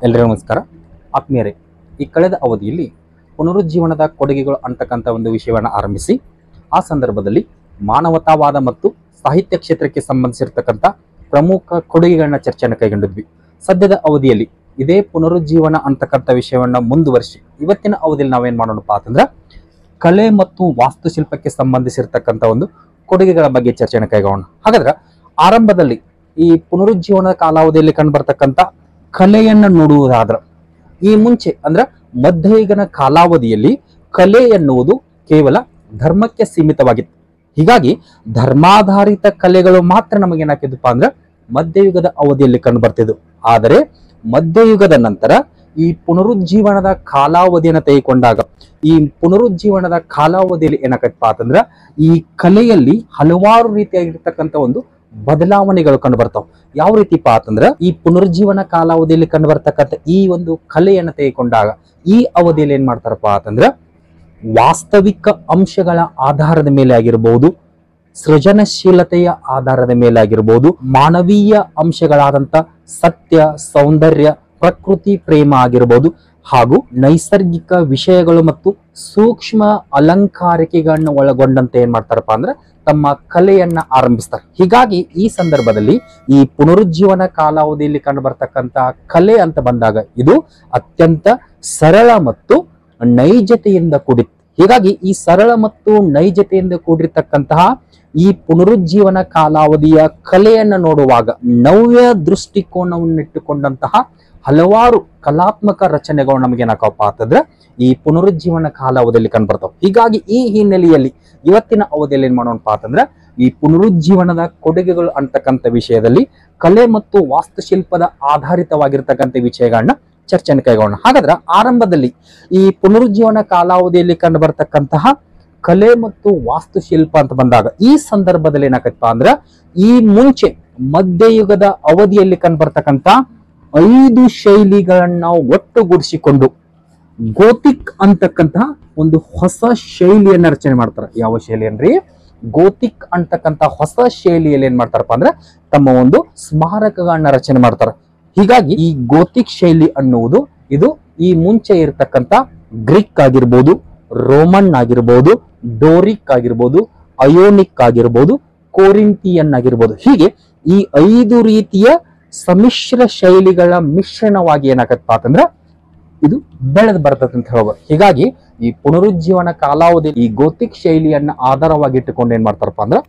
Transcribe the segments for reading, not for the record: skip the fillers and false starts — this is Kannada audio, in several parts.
ಎಲ್ಲರಿಗೂ ನಮಸ್ಕಾರ. ಆತ್ಮೀಯರೇ, ಈ ಕಳೆದ ಅವಧಿಯಲ್ಲಿ ಪುನರುಜ್ಜೀವನದ ಕೊಡುಗೆಗಳು ಅಂತಕ್ಕಂಥ ಒಂದು ವಿಷಯವನ್ನು ಆರಂಭಿಸಿ ಆ ಸಂದರ್ಭದಲ್ಲಿ ಮಾನವತಾವಾದ ಮತ್ತು ಸಾಹಿತ್ಯ ಕ್ಷೇತ್ರಕ್ಕೆ ಸಂಬಂಧಿಸಿರ್ತಕ್ಕಂಥ ಪ್ರಮುಖ ಕೊಡುಗೆಗಳನ್ನ ಚರ್ಚೆಯನ್ನು ಕೈಗೊಂಡಿದ್ವಿ. ಸದ್ಯದ ಅವಧಿಯಲ್ಲಿ ಇದೇ ಪುನರುಜ್ಜೀವನ ಅಂತಕ್ಕಂಥ ವಿಷಯವನ್ನು ಮುಂದುವರಿಸಿ ಇವತ್ತಿನ ಅವಧಿಯಲ್ಲಿ ನಾವೇನ್ ಮಾಡೋಣಪ್ಪ ಅಂತಂದ್ರೆ ಕಲೆ ಮತ್ತು ವಾಸ್ತುಶಿಲ್ಪಕ್ಕೆ ಸಂಬಂಧಿಸಿರ್ತಕ್ಕಂಥ ಒಂದು ಕೊಡುಗೆಗಳ ಬಗ್ಗೆ ಚರ್ಚೆಯನ್ನು ಕೈಗೊಳ್ಳೋಣ. ಹಾಗಾದ್ರೆ ಆರಂಭದಲ್ಲಿ ಈ ಪುನರುಜ್ಜೀವನದ ಕಾಲಾವಧಿಯಲ್ಲಿ ಕಂಡುಬರ್ತಕ್ಕಂಥ ಕಲೆಯನ್ನು ನೋಡುವುದಾದ್ರೆ ಈ ಮುಂಚೆ ಅಂದ್ರೆ ಮಧ್ಯಯುಗನ ಕಾಲಾವಧಿಯಲ್ಲಿ ಕಲೆ ಎನ್ನುವುದು ಕೇವಲ ಧರ್ಮಕ್ಕೆ ಸೀಮಿತವಾಗಿತ್ತು. ಹೀಗಾಗಿ ಧರ್ಮಾಧಾರಿತ ಕಲೆಗಳು ಮಾತ್ರ ನಮಗೇನಾಕಿದ್ವಪ್ಪ ಅಂದ್ರೆ ಮಧ್ಯಯುಗದ ಅವಧಿಯಲ್ಲಿ ಕಂಡು ಬರ್ತಿದ್ವು. ಆದರೆ ಮಧ್ಯಯುಗದ ನಂತರ ಈ ಪುನರುಜ್ಜೀವನದ ಕಾಲಾವಧಿಯನ್ನು ತೆಗೆದುಕೊಂಡಾಗ ಈ ಪುನರುಜ್ಜೀವನದ ಕಾಲಾವಧಿಯಲ್ಲಿ ಏನಾಗತ್ತಪ್ಪ ಅಂತಂದ್ರ ಈ ಕಲೆಯಲ್ಲಿ ಹಲವಾರು ರೀತಿಯಾಗಿರ್ತಕ್ಕಂಥ ಒಂದು ಬದಲಾವಣೆಗಳು ಕಂಡು ಬರ್ತಾವ. ಯಾವ ರೀತಿಪ್ಪ ಅಂತಂದ್ರ ಈ ಪುನರುಜ್ಜೀವನ ಕಾಲಾವಧಿಯಲ್ಲಿ ಕಂಡು ಬರ್ತಕ್ಕಂಥ ಈ ಒಂದು ಕಲೆಯನ್ನು ತೆಗೆದುಕೊಂಡಾಗ ಈ ಅವಧಿಯಲ್ಲಿ ಏನ್ ಮಾಡ್ತಾರಪ್ಪ ಅಂತಂದ್ರ ವಾಸ್ತವಿಕ ಅಂಶಗಳ ಆಧಾರದ ಮೇಲೆ ಆಗಿರಬಹುದು, ಸೃಜನಶೀಲತೆಯ ಆಧಾರದ ಮೇಲೆ ಆಗಿರಬಹುದು, ಮಾನವೀಯ ಅಂಶಗಳಾದಂತ ಸತ್ಯ, ಸೌಂದರ್ಯ, ಪ್ರಕೃತಿ ಪ್ರೇಮ ಆಗಿರಬಹುದು ಹಾಗೂ ನೈಸರ್ಗಿಕ ವಿಷಯಗಳು ಮತ್ತು ಸೂಕ್ಷ್ಮ ಅಲಂಕಾರಿಕೆಗಳನ್ನ ಒಳಗೊಂಡಂತೆ ಏನ್ ಮಾಡ್ತಾರಪ್ಪ ಅಂದ್ರೆ ತಮ್ಮ ಕಲೆಯನ್ನ ಆರಂಭಿಸ್ತಾರೆ. ಹೀಗಾಗಿ ಈ ಸಂದರ್ಭದಲ್ಲಿ ಈ ಪುನರುಜ್ಜೀವನ ಕಾಲಾವಧಿಯಲ್ಲಿ ಕಂಡು ಬರ್ತಕ್ಕಂತ ಕಲೆ ಅಂತ ಬಂದಾಗ ಇದು ಅತ್ಯಂತ ಸರಳ ಮತ್ತು ನೈಜತೆಯಿಂದ ಕೂಡಿತ್ತು. ಹೀಗಾಗಿ ಈ ಸರಳ ಮತ್ತು ನೈಜತೆಯಿಂದ ಕೂಡಿರ್ತಕ್ಕಂತಹ ಈ ಪುನರುಜ್ಜೀವನ ಕಾಲಾವಧಿಯ ಕಲೆಯನ್ನು ನೋಡುವಾಗ ನವ್ಯ ದೃಷ್ಟಿಕೋನವನ್ನಿಟ್ಟುಕೊಂಡಂತಹ ಹಲವಾರು ಕಲಾತ್ಮಕ ರಚನೆಗಳು ನಮಗೇನಾಕಪ್ಪ ಅಂತಂದ್ರೆ ಈ ಪುನರುಜ್ಜೀವನ ಕಾಲಾವಧಿಯಲ್ಲಿ ಕಂಡುಬರ್ತಾವೆ. ಹೀಗಾಗಿ ಈ ಹಿನ್ನೆಲೆಯಲ್ಲಿ ಇವತ್ತಿನ ಅವಧಿಯಲ್ಲಿ ಏನ್ ಮಾಡೋಣಪ್ಪ ಅಂತಂದ್ರೆ ಈ ಪುನರುಜ್ಜೀವನದ ಕೊಡುಗೆಗಳು ಅಂತಕ್ಕಂಥ ವಿಷಯದಲ್ಲಿ ಕಲೆ ಮತ್ತು ವಾಸ್ತುಶಿಲ್ಪದ ಆಧಾರಿತವಾಗಿರ್ತಕ್ಕಂಥ ವಿಷಯಗಳನ್ನ ಚರ್ಚೆಯನ್ನು ಕೈಗೊಳ್ಳೋಣ. ಹಾಗಾದ್ರೆ ಆರಂಭದಲ್ಲಿ ಈ ಪುನರುಜ್ಜೀವನ ಕಾಲಾವಧಿಯಲ್ಲಿ ಕಂಡು ಬರ್ತಕ್ಕಂತಹ ಕಲೆ ಮತ್ತು ವಾಸ್ತುಶಿಲ್ಪ ಅಂತ ಬಂದಾಗ ಈ ಸಂದರ್ಭದಲ್ಲಿ ಏನಾಗತ್ತಪ್ಪ ಅಂದ್ರೆ ಈ ಮುಂಚೆ ಮಧ್ಯಯುಗದ ಅವಧಿಯಲ್ಲಿ ಕಂಡು ಬರ್ತಕ್ಕಂಥ 5 ಶೈಲಿಗಳನ್ನ ಒಟ್ಟುಗೂಡಿಸಿಕೊಂಡು ಗೋತಿಕ್ ಅಂತಕ್ಕಂತಹ ಒಂದು ಹೊಸ ಶೈಲಿಯನ್ನ ರಚನೆ ಮಾಡ್ತಾರೆ. ಯಾವ ಶೈಲಿ ಅನ್ರಿ? ಗೋತಿಕ್ ಅಂತಕ್ಕಂಥ ಹೊಸ ಶೈಲಿಯಲ್ಲಿ ಏನ್ ಮಾಡ್ತಾರಪ್ಪ ಅಂದ್ರೆ ತಮ್ಮ ಒಂದು ಸ್ಮಾರಕಗಳನ್ನ ರಚನೆ ಮಾಡ್ತಾರೆ. ಹೀಗಾಗಿ ಈ ಗೋತಿಕ್ ಶೈಲಿ ಅನ್ನುವುದು ಇದು ಈ ಮುಂಚೆ ಇರತಕ್ಕಂಥ ಗ್ರೀಕ್ ಆಗಿರ್ಬೋದು, ರೋಮನ್ ಆಗಿರ್ಬೋದು, ಡೋರಿಕ್ ಆಗಿರ್ಬೋದು, ಅಯೋನಿಕ್ ಆಗಿರ್ಬೋದು, ಕೋರಿಂತಿಯನ್ ಆಗಿರ್ಬೋದು, ಹೀಗೆ ಈ 5 ರೀತಿಯ ಸಮ್ಮಿಶ್ರ ಶೈಲಿಗಳ ಮಿಶ್ರಣವಾಗಿ ಏನಾಗತ್ತಪ್ಪ ಅಂತಂದ್ರೆ ಇದು ಬೆಳೆದು ಬರ್ತದೆ ಅಂತ ಹೇಳ್ಬೋದು. ಹೀಗಾಗಿ ಈ ಪುನರುಜ್ಜೀವನ ಕಾಲಾವಧಿ ಈ ಗೋತಿಕ್ ಶೈಲಿಯನ್ನ ಆಧಾರವಾಗಿ ಇಟ್ಟುಕೊಂಡು ಏನ್ ಮಾಡ್ತಾರಪ್ಪ ಅಂದ್ರೆ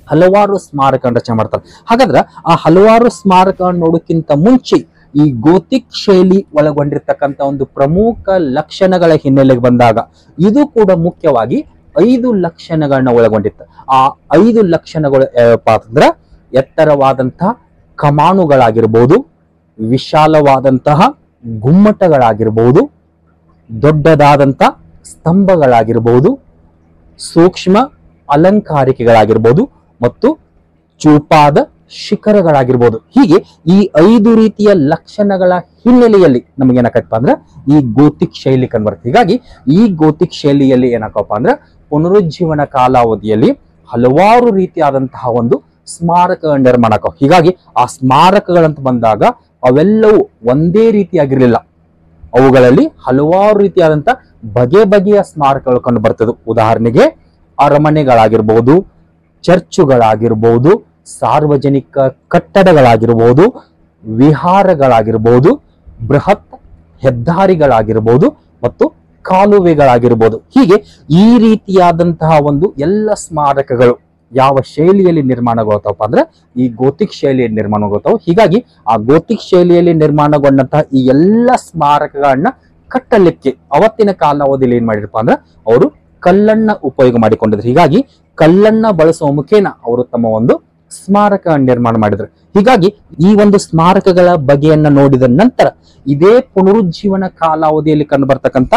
ಹಲವಾರು ಸ್ಮಾರಕ ರಚನೆ ಮಾಡ್ತಾರೆ. ಹಾಗಾದ್ರೆ ಆ ಹಲವಾರು ಸ್ಮಾರಕ ನೋಡೋಕ್ಕಿಂತ ಮುಂಚೆ ಈ ಗೋತಿಕ್ ಶೈಲಿ ಒಳಗೊಂಡಿರ್ತಕ್ಕಂಥ ಒಂದು ಪ್ರಮುಖ ಲಕ್ಷಣಗಳ ಹಿನ್ನೆಲೆಗೆ ಬಂದಾಗ ಇದು ಕೂಡ ಮುಖ್ಯವಾಗಿ 5 ಲಕ್ಷಣಗಳನ್ನ ಒಳಗೊಂಡಿತ್ತು. ಆ 5 ಲಕ್ಷಣಗಳು ಯಾವಪ್ಪ ಅಂತಂದ್ರೆ ಎತ್ತರವಾದಂತಹ ಕಮಾನುಗಳಾಗಿರ್ಬೋದು, ವಿಶಾಲವಾದಂತಹ ಗುಮ್ಮಟಗಳಾಗಿರ್ಬೋದು, ದೊಡ್ಡದಾದಂತಹ ಸ್ತಂಭಗಳಾಗಿರ್ಬೋದು, ಸೂಕ್ಷ್ಮ ಅಲಂಕಾರಿಕೆಗಳಾಗಿರ್ಬೋದು ಮತ್ತು ಚೂಪಾದ ಶಿಖರಗಳಾಗಿರ್ಬೋದು. ಹೀಗೆ ಈ 5 ರೀತಿಯ ಲಕ್ಷಣಗಳ ಹಿನ್ನೆಲೆಯಲ್ಲಿ ನಮಗೇನಾಕತ್ತಪ್ಪ ಅಂದ್ರೆ ಈ ಗೋತಿಕ್ ಶೈಲಿ ಕಂಡುಬರುತ್ತೆ. ಹೀಗಾಗಿ ಈ ಗೋತಿಕ್ ಶೈಲಿಯಲ್ಲಿ ಏನಾಕಪ್ಪ ಅಂದ್ರೆ ಪುನರುಜ್ಜೀವನ ಕಾಲಾವಧಿಯಲ್ಲಿ ಹಲವಾರು ರೀತಿಯಾದಂತಹ ಒಂದು ಸ್ಮಾರಕ ನಿರ್ಮಾಣ ಆಕವು. ಹೀಗಾಗಿ ಆ ಸ್ಮಾರಕಗಳಂತ ಬಂದಾಗ ಅವೆಲ್ಲವೂ ಒಂದೇ ರೀತಿಯಾಗಿರ್ಲಿಲ್ಲ. ಅವುಗಳಲ್ಲಿ ಹಲವಾರು ರೀತಿಯಾದಂತ ಬಗೆ ಬಗೆಯ ಸ್ಮಾರಕಗಳು ಕಂಡು ಬರ್ತದೆ. ಉದಾಹರಣೆಗೆ ಅರಮನೆಗಳಾಗಿರ್ಬಹುದು, ಚರ್ಚುಗಳಾಗಿರ್ಬಹುದು, ಸಾರ್ವಜನಿಕ ಕಟ್ಟಡಗಳಾಗಿರ್ಬಹುದು, ವಿಹಾರಗಳಾಗಿರ್ಬಹುದು, ಬೃಹತ್ ಹೆದ್ದಾರಿಗಳಾಗಿರ್ಬಹುದು ಮತ್ತು ಕಾಲುವೆಗಳಾಗಿರ್ಬೋದು. ಹೀಗೆ ಈ ರೀತಿಯಾದಂತಹ ಒಂದು ಎಲ್ಲ ಸ್ಮಾರಕಗಳು ಯಾವ ಶೈಲಿಯಲ್ಲಿ ನಿರ್ಮಾಣಗೊಳ್ತಾವಪ್ಪ ಅಂದ್ರೆ ಈ ಗೋತಿಕ್ ಶೈಲಿಯಲ್ಲಿ ನಿರ್ಮಾಣಗೊಳ್ತಾವ. ಹೀಗಾಗಿ ಆ ಗೋತಿಕ್ ಶೈಲಿಯಲ್ಲಿ ನಿರ್ಮಾಣಗೊಂಡಂತಹ ಈ ಎಲ್ಲ ಸ್ಮಾರಕಗಳನ್ನ ಕಟ್ಟಲಿಕ್ಕೆ ಅವತ್ತಿನ ಕಾಲಾವಧಿಯಲ್ಲಿ ಏನ್ ಮಾಡಿರಪ್ಪ ಅಂದ್ರೆ ಅವರು ಕಲ್ಲನ್ನ ಉಪಯೋಗ ಮಾಡಿಕೊಂಡಿದ್ರು. ಹೀಗಾಗಿ ಕಲ್ಲನ್ನ ಬಳಸುವ ಮುಖೇನ ಅವರು ತಮ್ಮ ಒಂದು ಸ್ಮಾರಕ ನಿರ್ಮಾಣ ಮಾಡಿದ್ರು. ಹೀಗಾಗಿ ಈ ಒಂದು ಸ್ಮಾರಕಗಳ ಬಗೆಯನ್ನ ನೋಡಿದ ನಂತರ ಇದೇ ಪುನರುಜ್ಜೀವನ ಕಾಲಾವಧಿಯಲ್ಲಿ ಕಂಡು ಬರ್ತಕ್ಕಂಥ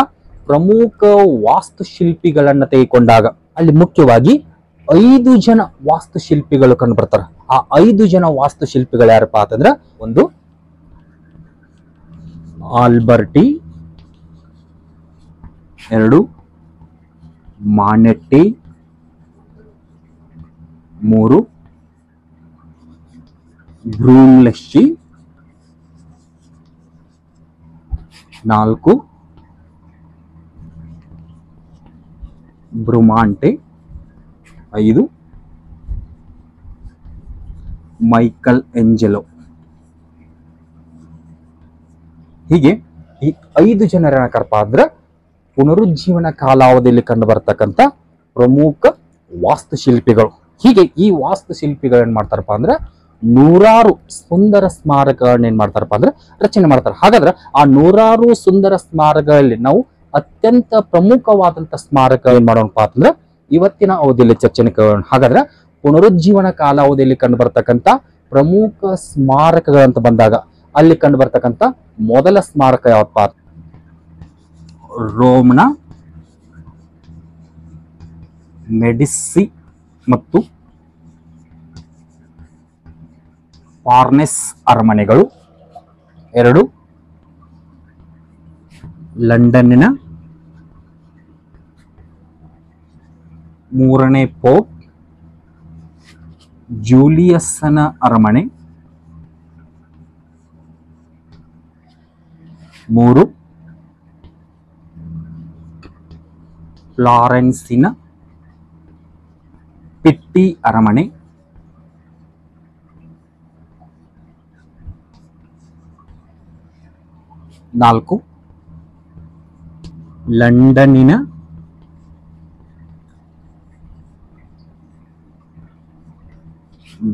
ಪ್ರಮುಖ ವಾಸ್ತುಶಿಲ್ಪಿಗಳನ್ನ ತೆಗೆದುಕೊಂಡಾಗ ಅಲ್ಲಿ ಮುಖ್ಯವಾಗಿ 5 ಜನ ವಾಸ್ತುಶಿಲ್ಪಿಗಳು ಕಂಡು ಬರ್ತಾರೆ. ಆ 5 ಜನ ವಾಸ್ತುಶಿಲ್ಪಿಗಳು ಯಾರಪ್ಪ ಅಂತಂದ್ರೆ ಒಂದು ಆಲ್ಬರ್ಟಿ, 2 ಮಾನೆಟ್ಟಿ, 3 ಬ್ರೂನ್ಲೆಸ್ಚಿ, 4 ಬ್ರುಮಾಂಟೆ, 5 ಮೈಕಲ್ ಎಂಜೆಲೋ. ಹೀಗೆ ಈ 5 ಜನರ ಏನಕ್ಕಪ್ಪ ಅಂದ್ರೆ ಪುನರುಜ್ಜೀವನ ಕಾಲಾವಧಿಯಲ್ಲಿ ಕಂಡು ಬರ್ತಕ್ಕಂಥ ಪ್ರಮುಖ ವಾಸ್ತುಶಿಲ್ಪಿಗಳು. ಹೀಗೆ ಈ ವಾಸ್ತುಶಿಲ್ಪಿಗಳು ಏನ್ ಮಾಡ್ತಾರಪ್ಪ ಅಂದ್ರೆ ನೂರಾರು ಸುಂದರ ಸ್ಮಾರಕಗಳನ್ನ ಏನ್ ಮಾಡ್ತಾರಪ್ಪ ಅಂದ್ರೆ ರಚನೆ ಮಾಡ್ತಾರೆ. ಹಾಗಾದ್ರೆ ಆ ನೂರಾರು ಸುಂದರ ಸ್ಮಾರಕಗಳಲ್ಲಿ ನಾವು ಅತ್ಯಂತ ಪ್ರಮುಖವಾದಂತ ಸ್ಮಾರಕ ಏನ್ ಮಾಡೋಣಪ್ಪ ಅಂತಂದ್ರೆ ಇವತ್ತಿನ ಅವಧಿಯಲ್ಲಿ ಚರ್ಚೆನ ಕೇಳೋಣ. ಹಾಗಾದ್ರೆ ಪುನರುಜ್ಜೀವನ ಕಾಲಾವಧಿಯಲ್ಲಿ ಕಂಡು ಬರ್ತಕ್ಕಂಥ ಪ್ರಮುಖ ಸ್ಮಾರಕಗಳಂತ ಬಂದಾಗ ಅಲ್ಲಿ ಕಂಡು ಬರ್ತಕ್ಕಂಥ ಮೊದಲ ಸ್ಮಾರಕ ಯಾವಪ್ಪ? ರೋಮ್ನ ಮೆಡಿಸಿ ಮತ್ತು ಫಾರ್ನೆಸ್ ಅರಮನೆಗಳು. 2 ಲಂಡನ್ನಿನ 3ನೇ ಪೋಪ್ ಜೂಲಿಯಸ್ನ ಅರಮನೆ. 3 ಫ್ಲಾರೆನ್ಸಿನ ಪಿಟ್ಟಿ ಅರಮನೆ. 4 ಲಂಡನ್ನಿನ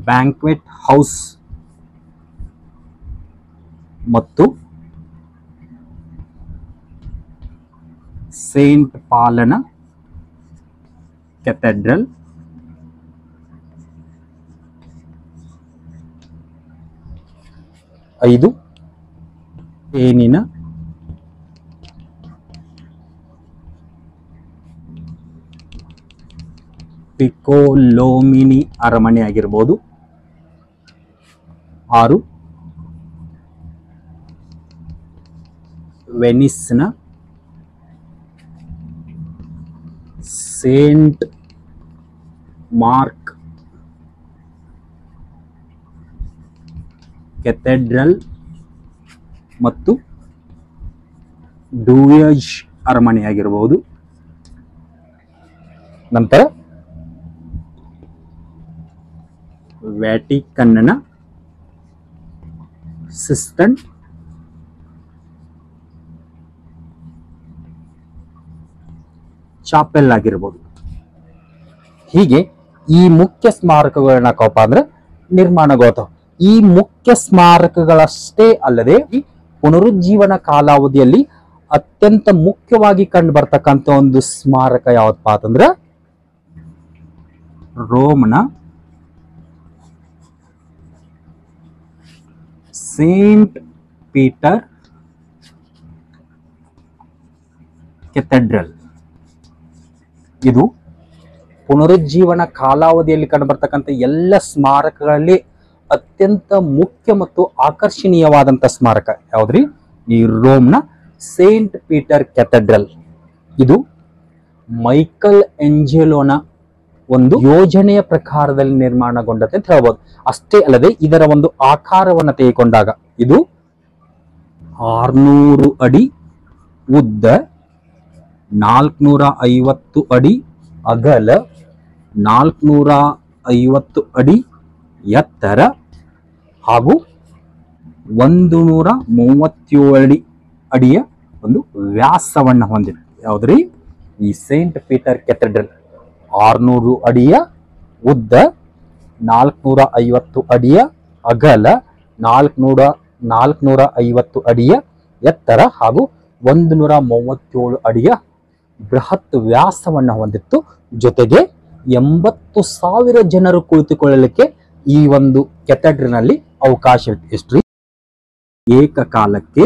ಬ್ಯಾಂಕ್ವೆಟ್ ಹೌಸ್ ಮತ್ತು ಸೇಂಟ್ ಪಾಲನ ಕೆಥೆಡ್ರಲ್. 5 ಏನಿನ ಪಿಕೋಲೋಮಿನಿ ಅರಮನೆ ಆಗಿರ್ಬೋದು. 6 ವೆನಿಸ್ನ ಸೇಂಟ್ ಮಾರ್ಕ್ ಕೆಥೆಡ್ರಲ್ ಮತ್ತು ಡೂಯಜ್ ಅರಮನೆ ಆಗಿರಬಹುದು. ನಂತರ ವ್ಯಾಟಿಕನ್ನ ಸಿಸ್ಟನ್ ಚಾಪೆಲ್ ಆಗಿರ್ಬೋದು. ಹೀಗೆ ಈ ಮುಖ್ಯ ಸ್ಮಾರಕಗಳನ್ನಪ್ಪ ಅಂದ್ರೆ ನಿರ್ಮಾಣಗೊಳ್ತಾವ. ಈ ಮುಖ್ಯ ಸ್ಮಾರಕಗಳಷ್ಟೇ ಅಲ್ಲದೆ ಈ ಪುನರುಜ್ಜೀವನ ಕಾಲಾವಧಿಯಲ್ಲಿ ಅತ್ಯಂತ ಮುಖ್ಯವಾಗಿ ಕಂಡು ಬರ್ತಕ್ಕಂಥ ಒಂದು ಸ್ಮಾರಕ ಯಾವತ್ತಪ್ಪ ಅಂತಂದ್ರೆ ರೋಮ್ನ ಸೇಂಟ್ ಪೀಟರ್ ಕೆಥೆಡ್ರಲ್. ಇದು ಪುನರುಜ್ಜೀವನ ಕಾಲಾವಧಿಯಲ್ಲಿ ಕಂಡು ಬರ್ತಕ್ಕಂಥ ಎಲ್ಲ ಸ್ಮಾರಕಗಳಲ್ಲಿ ಅತ್ಯಂತ ಮುಖ್ಯ ಮತ್ತು ಆಕರ್ಷಣೀಯವಾದಂಥ ಸ್ಮಾರಕ ಯಾವ್ದ್ರಿ? ಈ ರೋಮ್ನ ಸೇಂಟ್ ಪೀಟರ್ ಕೆಥೆಡ್ರಲ್. ಇದು ಮೈಕಲ್ ಎಂಜೆಲೋನ ಒಂದು ಯೋಜನೆಯ ಪ್ರಕಾರದಲ್ಲಿ ನಿರ್ಮಾಣಗೊಂಡತೆ ಅಂತ ಹೇಳ್ಬೋದು. ಅಷ್ಟೇ ಅಲ್ಲದೆ ಇದರ ಒಂದು ಆಕಾರವನ್ನು ತೆಗೆದುಕೊಂಡಾಗ ಇದು 600 ಅಡಿ ಉದ್ದ, 450 ಅಡಿ ಅಗಲ, 450 ಅಡಿ ಎತ್ತರ ಹಾಗೂ 137 ಅಡಿಯ ಒಂದು ವ್ಯಾಸವನ್ನು ಹೊಂದಿದೆ. ಯಾವ್ದ್ರಿ? ಈ ಸೇಂಟ್ ಪೀಟರ್ ಕೆಥೆಡ್ರಲ್ 600 ಅಡಿಯ ಉದ್ದ, 450 ಅಡಿಯ ಅಗಲ, 450 ಅಡಿಯ ಎತ್ತರ ಹಾಗೂ 137 ಅಡಿಯ ಬೃಹತ್ ವ್ಯಾಸವನ್ನು ಹೊಂದಿತ್ತು. ಜೊತೆಗೆ 80,000 ಜನರು ಕುಳಿತುಕೊಳ್ಳಲಿಕ್ಕೆ ಈ ಒಂದು ಕೆಥೆಡ್ರಲ್ನಲ್ಲಿ ಅವಕಾಶವಿತ್ತು. ಎಷ್ಟ್ರಿ? ಏಕಕಾಲಕ್ಕೆ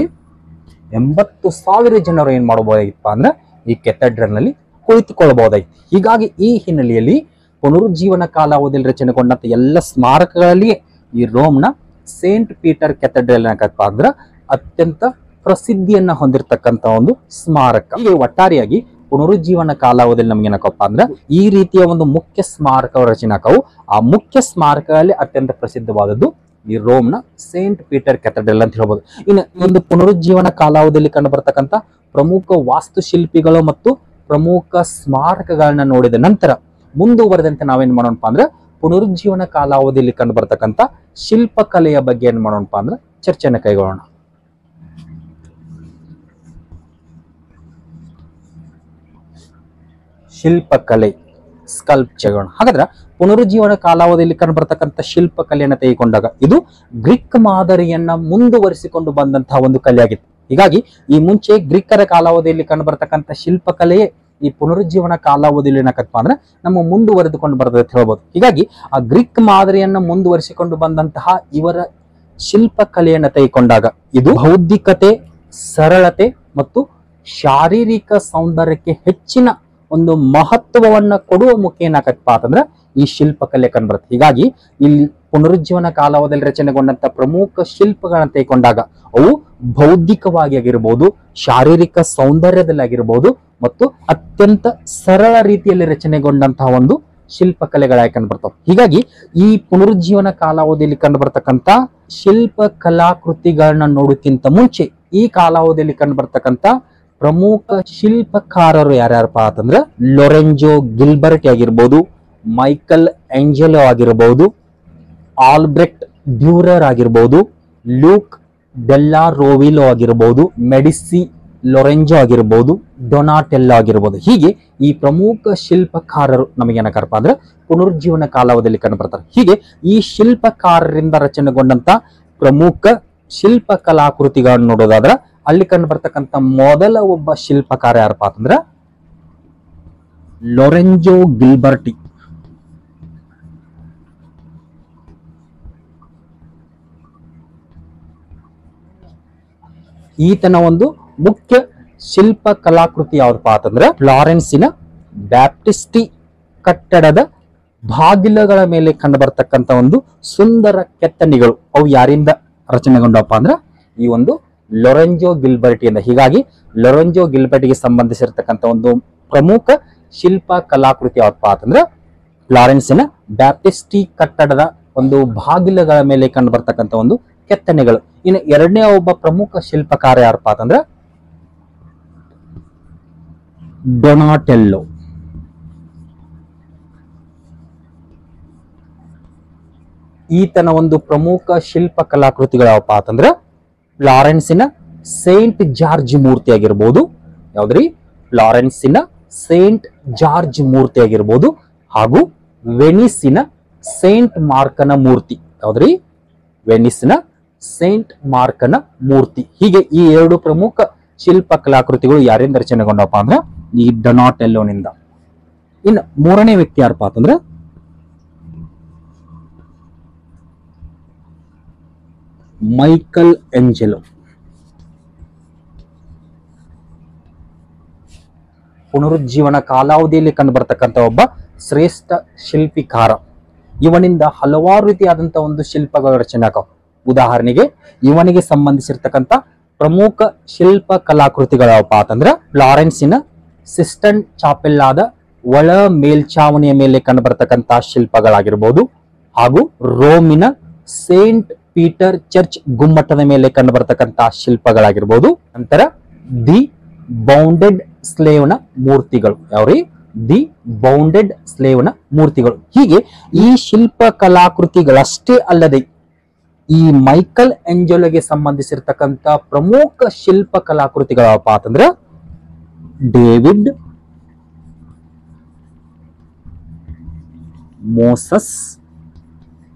80,000 ಜನರು ಏನ್ ಮಾಡಬಹುದಾಗಿತ್ತಪ್ಪ ಅಂದ್ರೆ ಈ ಕೆಥೆಡ್ರಲ್ನಲ್ಲಿ ಕುಳಿತುಕೊಳ್ಳಬಹುದಾಗಿತ್ತು. ಹೀಗಾಗಿ ಈ ಹಿನ್ನೆಲೆಯಲ್ಲಿ ಪುನರುಜ್ಜೀವನ ಕಾಲಾವಧಿಯಲ್ಲಿ ರಚನೆಗೊಂಡಂತ ಎಲ್ಲ ಸ್ಮಾರಕಗಳಲ್ಲಿ ಈ ರೋಮ್ನ ಸೇಂಟ್ ಪೀಟರ್ ಕೆಥೆಡ್ರಲ್ ಏನಕ್ಕಪ್ಪ ಅಂದ್ರೆ ಅತ್ಯಂತ ಪ್ರಸಿದ್ಧಿಯನ್ನ ಹೊಂದಿರತಕ್ಕಂತ ಒಂದು ಸ್ಮಾರಕ. ಹೀಗೆ ಒಟ್ಟಾರೆಯಾಗಿ ಪುನರುಜ್ಜೀವನ ಕಾಲಾವಧಿಯಲ್ಲಿ ನಮ್ಗೆ ಏನಕ್ಕಪ್ಪ ಅಂದ್ರೆ ಈ ರೀತಿಯ ಒಂದು ಮುಖ್ಯ ಸ್ಮಾರಕ ರಚನಾಕವು. ಆ ಮುಖ್ಯ ಸ್ಮಾರಕಗಳಲ್ಲಿ ಅತ್ಯಂತ ಪ್ರಸಿದ್ಧವಾದದ್ದು ಈ ರೋಮ್ನ ಸೇಂಟ್ ಪೀಟರ್ ಕ್ಯಾಥೆಡ್ರಲ್ ಅಂತ ಹೇಳ್ಬೋದು. ಇನ್ನು ಒಂದು ಪುನರುಜ್ಜೀವನ ಕಾಲಾವಧಿಯಲ್ಲಿ ಕಂಡು ಬರ್ತಕ್ಕಂಥ ಪ್ರಮುಖ ವಾಸ್ತುಶಿಲ್ಪಿಗಳು ಮತ್ತು ಪ್ರಮುಖ ಸ್ಮಾರಕಗಳನ್ನ ನೋಡಿದ ನಂತರ ಮುಂದುವರೆದಂತೆ ನಾವೇನ್ ಮಾಡೋಣಪ್ಪ ಅಂದ್ರೆ ಪುನರುಜ್ಜೀವನ ಕಾಲಾವಧಿಯಲ್ಲಿ ಕಂಡು ಬರ್ತಕ್ಕಂಥ ಶಿಲ್ಪಕಲೆಯ ಬಗ್ಗೆ ಏನ್ ಮಾಡೋಣಪ್ಪ ಅಂದ್ರೆ ಚರ್ಚೆಯನ್ನು ಕೈಗೊಳ್ಳೋಣ. ಶಿಲ್ಪಕಲೆ, ಸ್ಕಲ್ಪ್ಚರ್. ಹಾಗಾದ್ರೆ ಪುನರುಜ್ಜೀವನ ಕಾಲಾವಧಿಯಲ್ಲಿ ಕಂಡು ಬರ್ತಕ್ಕಂಥ ಶಿಲ್ಪಕಲೆಯನ್ನು ತೆಗೆದುಕೊಂಡಾಗ ಇದು ಗ್ರೀಕ್ ಮಾದರಿಯನ್ನ ಮುಂದುವರಿಸಿಕೊಂಡು ಬಂದಂತಹ ಒಂದು ಕಲೆಯಾಗಿತ್ತು. ಹೀಗಾಗಿ ಈ ಮುಂಚೆ ಗ್ರೀಕರ ಕಾಲಾವಧಿಯಲ್ಲಿ ಕಂಡು ಬರ್ತಕ್ಕಂಥ ಶಿಲ್ಪಕಲೆಯೇ ಈ ಪುನರುಜ್ಜೀವನ ಕಾಲಾವಧಿಯಲ್ಲಿ ಏನಕ್ಕಪ್ಪ ಅಂದ್ರೆ ನಮ್ಮ ಮುಂದುವರೆದುಕೊಂಡು ಬರ್ತದೆ ಅಂತ ಹೇಳ್ಬೋದು. ಹೀಗಾಗಿ ಆ ಗ್ರೀಕ್ ಮಾದರಿಯನ್ನ ಮುಂದುವರಿಸಿಕೊಂಡು ಬಂದಂತಹ ಇವರ ಶಿಲ್ಪಕಲೆಯನ್ನು ತೆಗೆದುಕೊಂಡಾಗ ಇದು ಬೌದ್ಧಿಕತೆ, ಸರಳತೆ ಮತ್ತು ಶಾರೀರಿಕ ಸೌಂದರ್ಯಕ್ಕೆ ಹೆಚ್ಚಿನ ಒಂದು ಮಹತ್ವವನ್ನ ಕೊಡುವ ಮುಖೇನ ಏನಾಗತ್ತಪ್ಪ ಅಂತಂದ್ರೆ ಈ ಶಿಲ್ಪಕಲೆ ಕಂಡುಬರುತ್ತೆ. ಹೀಗಾಗಿ ಇಲ್ಲಿ ಪುನರುಜ್ಜೀವನ ಕಾಲಾವಧಿಯಲ್ಲಿ ರಚನೆಗೊಂಡಂತ ಪ್ರಮುಖ ಶಿಲ್ಪಗಳನ್ನ ತೆಗೆದುಕೊಂಡಾಗ ಅವು ಬೌದ್ಧಿಕವಾಗಿ ಆಗಿರ್ಬೋದು, ಶಾರೀರಿಕ ಸೌಂದರ್ಯದಲ್ಲಿ ಆಗಿರ್ಬೋದು ಮತ್ತು ಅತ್ಯಂತ ಸರಳ ರೀತಿಯಲ್ಲಿ ರಚನೆಗೊಂಡಂತಹ ಒಂದು ಶಿಲ್ಪಕಲೆಗಳಾಗಿ ಕಂಡು ಬರ್ತವೆ. ಹೀಗಾಗಿ ಈ ಪುನರುಜ್ಜೀವನ ಕಾಲಾವಧಿಯಲ್ಲಿ ಕಂಡು ಬರ್ತಕ್ಕಂಥ ಶಿಲ್ಪ ಕಲಾಕೃತಿಗಳನ್ನ ನೋಡೋಕ್ಕಿಂತ ಮುಂಚೆ ಈ ಕಾಲಾವಧಿಯಲ್ಲಿ ಕಂಡು ಬರ್ತಕ್ಕಂಥ ಪ್ರಮುಖ ಶಿಲ್ಪಕಾರರು ಯಾರ್ಯಾರಪ್ಪ ಅಂತಂದ್ರೆ ಲೊರೆಂಜೋ ಗಿಲ್ಬರ್ಟ್ ಆಗಿರ್ಬೋದು, ಮೈಕಲ್ ಏಂಜೆಲೋ ಆಗಿರ್ಬೋದು, ಆಲ್ಬ್ರೆಕ್ಟ್ ಡ್ಯೂರರ್ ಆಗಿರ್ಬೋದು, ಲೂಕ್ ಡೆಲ್ಲಾ ರೋವಿಲೋ ಆಗಿರ್ಬೋದು, ಮೆಡಿಸಿ ಲೊರೆಂಜೋ ಆಗಿರ್ಬೋದು, ಡೊನಾಟೆಲ್ಲೋ ಆಗಿರ್ಬೋದು. ಹೀಗೆ ಈ ಪ್ರಮುಖ ಶಿಲ್ಪಕಾರರು ನಮಗೇನಕ್ಕಾರಪ್ಪ ಅಂದ್ರೆ ಪುನರುಜ್ಜೀವನ ಕಾಲಾವಧಿಯಲ್ಲಿ ಕಂಡು ಬರ್ತಾರೆ. ಹೀಗೆ ಈ ಶಿಲ್ಪಕಾರರಿಂದ ರಚನೆಗೊಂಡಂತ ಪ್ರಮುಖ ಶಿಲ್ಪ ಕಲಾಕೃತಿಗಳನ್ನು ನೋಡೋದಾದ್ರೆ ಅಲ್ಲಿ ಕಂಡು ಬರ್ತಕ್ಕಂಥ ಮೊದಲ ಒಬ್ಬ ಶಿಲ್ಪಕಾರ ಯಾರಪ್ಪ ಅಂತಂದ್ರೆ ಲೊರೆಂಜೋ ಗಿಲ್ಬರ್ಟಿ. ಈತನ ಒಂದು ಮುಖ್ಯ ಶಿಲ್ಪ ಕಲಾಕೃತಿ ಯಾವ್ದಪ್ಪ ಅಂತಂದ್ರೆ ಫ್ಲಾರೆನ್ಸಿನ ಬ್ಯಾಪ್ಟಿಸ್ಟಿ ಕಟ್ಟಡದ ಬಾಗಿಲುಗಳ ಮೇಲೆ ಕಂಡು ಬರ್ತಕ್ಕಂಥ ಒಂದು ಸುಂದರ ಕೆತ್ತನೆಗಳು. ಅವು ಯಾರಿಂದ ರಚನೆಗೊಂಡವಪ್ಪ ಅಂದ್ರೆ ಈ ಒಂದು ಲೊರೆಂಜೋ ಗಿಲ್ಬರ್ಟಿಯಿಂದ. ಹೀಗಾಗಿ ಲೊರೆಂಜೋ ಗಿಲ್ಬರ್ಟಿಗೆ ಸಂಬಂಧಿಸಿರ್ತಕ್ಕಂಥ ಒಂದು ಪ್ರಮುಖ ಶಿಲ್ಪ ಕಲಾಕೃತಿ ಯಾವಪ್ಪ ಅಂತಂದ್ರೆ ಫ್ಲಾರೆನ್ಸಿನ ಬ್ಯಾಪ್ಟಿಸ್ಟಿ ಕಟ್ಟಡದ ಒಂದು ಬಾಗಿಲುಗಳ ಮೇಲೆ ಕಂಡು ಬರ್ತಕ್ಕಂಥ ಒಂದು ಕೆತ್ತನೆಗಳು. ಇನ್ನು ಎರಡನೇ ಒಬ್ಬ ಪ್ರಮುಖ ಶಿಲ್ಪಕಾರ ಯಾರಪ್ಪ ಅಂತಂದ್ರೆ ಡೊನಾಟೆಲ್ಲೋ. ಈತನ ಒಂದು ಪ್ರಮುಖ ಶಿಲ್ಪ ಕಲಾಕೃತಿಗಳು ಯಾವಪ್ಪ ಅಂತಂದ್ರೆ ಫ್ಲಾರೆನ್ಸಿನ ಸೇಂಟ್ ಜಾರ್ಜ್ ಮೂರ್ತಿ ಆಗಿರ್ಬೋದು. ಯಾವ್ದ್ರಿ? ಫ್ಲಾರೆನ್ಸಿನ ಸೇಂಟ್ ಜಾರ್ಜ್ ಮೂರ್ತಿ ಆಗಿರ್ಬೋದು ಹಾಗೂ ವೆನಿಸಿನ ಸೇಂಟ್ ಮಾರ್ಕನ ಮೂರ್ತಿ. ಯಾವ್ದ್ರಿ? ವೆನಿಸ್ನ ಸೇಂಟ್ ಮಾರ್ಕನ ಮೂರ್ತಿ. ಹೀಗೆ ಈ ಎರಡು ಪ್ರಮುಖ ಶಿಲ್ಪ ಕಲಾಕೃತಿಗಳು ಯಾರಿಂದ ರಚನೆಗೊಂಡಪ್ಪ ಅಂದ್ರೆ ಈ ಡೊನಾಟೆಲ್ಲೋನಿಂದ. ಇನ್ನು ಮೂರನೇ ವ್ಯಕ್ತಿ ಯಾರಪ್ಪ ಅಂತಂದ್ರೆ ಮೈಕಲ್ ಏಂಜೆಲೋ. ಪುನರುಜ್ಜೀವನ ಕಾಲಾವಧಿಯಲ್ಲಿ ಕಂಡು ಬರ್ತಕ್ಕಂಥ ಒಬ್ಬ ಶ್ರೇಷ್ಠ ಶಿಲ್ಪಿಕಾರ. ಇವನಿಂದ ಹಲವಾರು ರೀತಿಯಾದಂತಹ ಒಂದು ಶಿಲ್ಪಗಳ ರಚನೆ ಆಗವು. ಉದಾಹರಣೆಗೆ ಇವನಿಗೆ ಸಂಬಂಧಿಸಿರ್ತಕ್ಕಂಥ ಪ್ರಮುಖ ಶಿಲ್ಪ ಕಲಾಕೃತಿಗಳು ಯಾವಪ್ಪ ಅಂತಂದ್ರೆ ಫ್ಲಾರೆನ್ಸಿನ ಸಿಸ್ಟನ್ ಚಾಪೆಲ್ಲಾದ ಒಳ ಮೇಲ್ಚಾವಣಿಯ ಮೇಲೆ ಕಂಡು ಬರ್ತಕ್ಕಂಥ ಶಿಲ್ಪಗಳಾಗಿರ್ಬೋದು ಹಾಗೂ ರೋಮಿನ ಸೇಂಟ್ ಪೀಟರ್ ಚರ್ಚ್ ಗುಮ್ಮಟದ ಮೇಲೆ ಕಂಡು ಬರ್ತಕ್ಕಂಥ ಶಿಲ್ಪಗಳಾಗಿರ್ಬೋದು. ನಂತರ ದಿ ಬೌಂಡೆಡ್ ಸ್ಲೇವ್ನ ಮೂರ್ತಿಗಳು. ಯಾವ್ರಿ? ದಿ ಬೌಂಡೆಡ್ ಸ್ಲೇವ್ನ ಮೂರ್ತಿಗಳು. ಹೀಗೆ ಈ ಶಿಲ್ಪ ಕಲಾಕೃತಿಗಳಷ್ಟೇ ಅಲ್ಲದೆ ಈ ಮೈಕಲ್ ಏಂಜೆಲೋಗೆ ಸಂಬಂಧಿಸಿರ್ತಕ್ಕಂಥ ಪ್ರಮುಖ ಶಿಲ್ಪ ಕಲಾಕೃತಿಗಳಪ್ಪ ಅಂತಂದ್ರೆ ಡೇವಿಡ್, ಮೋಸಸ್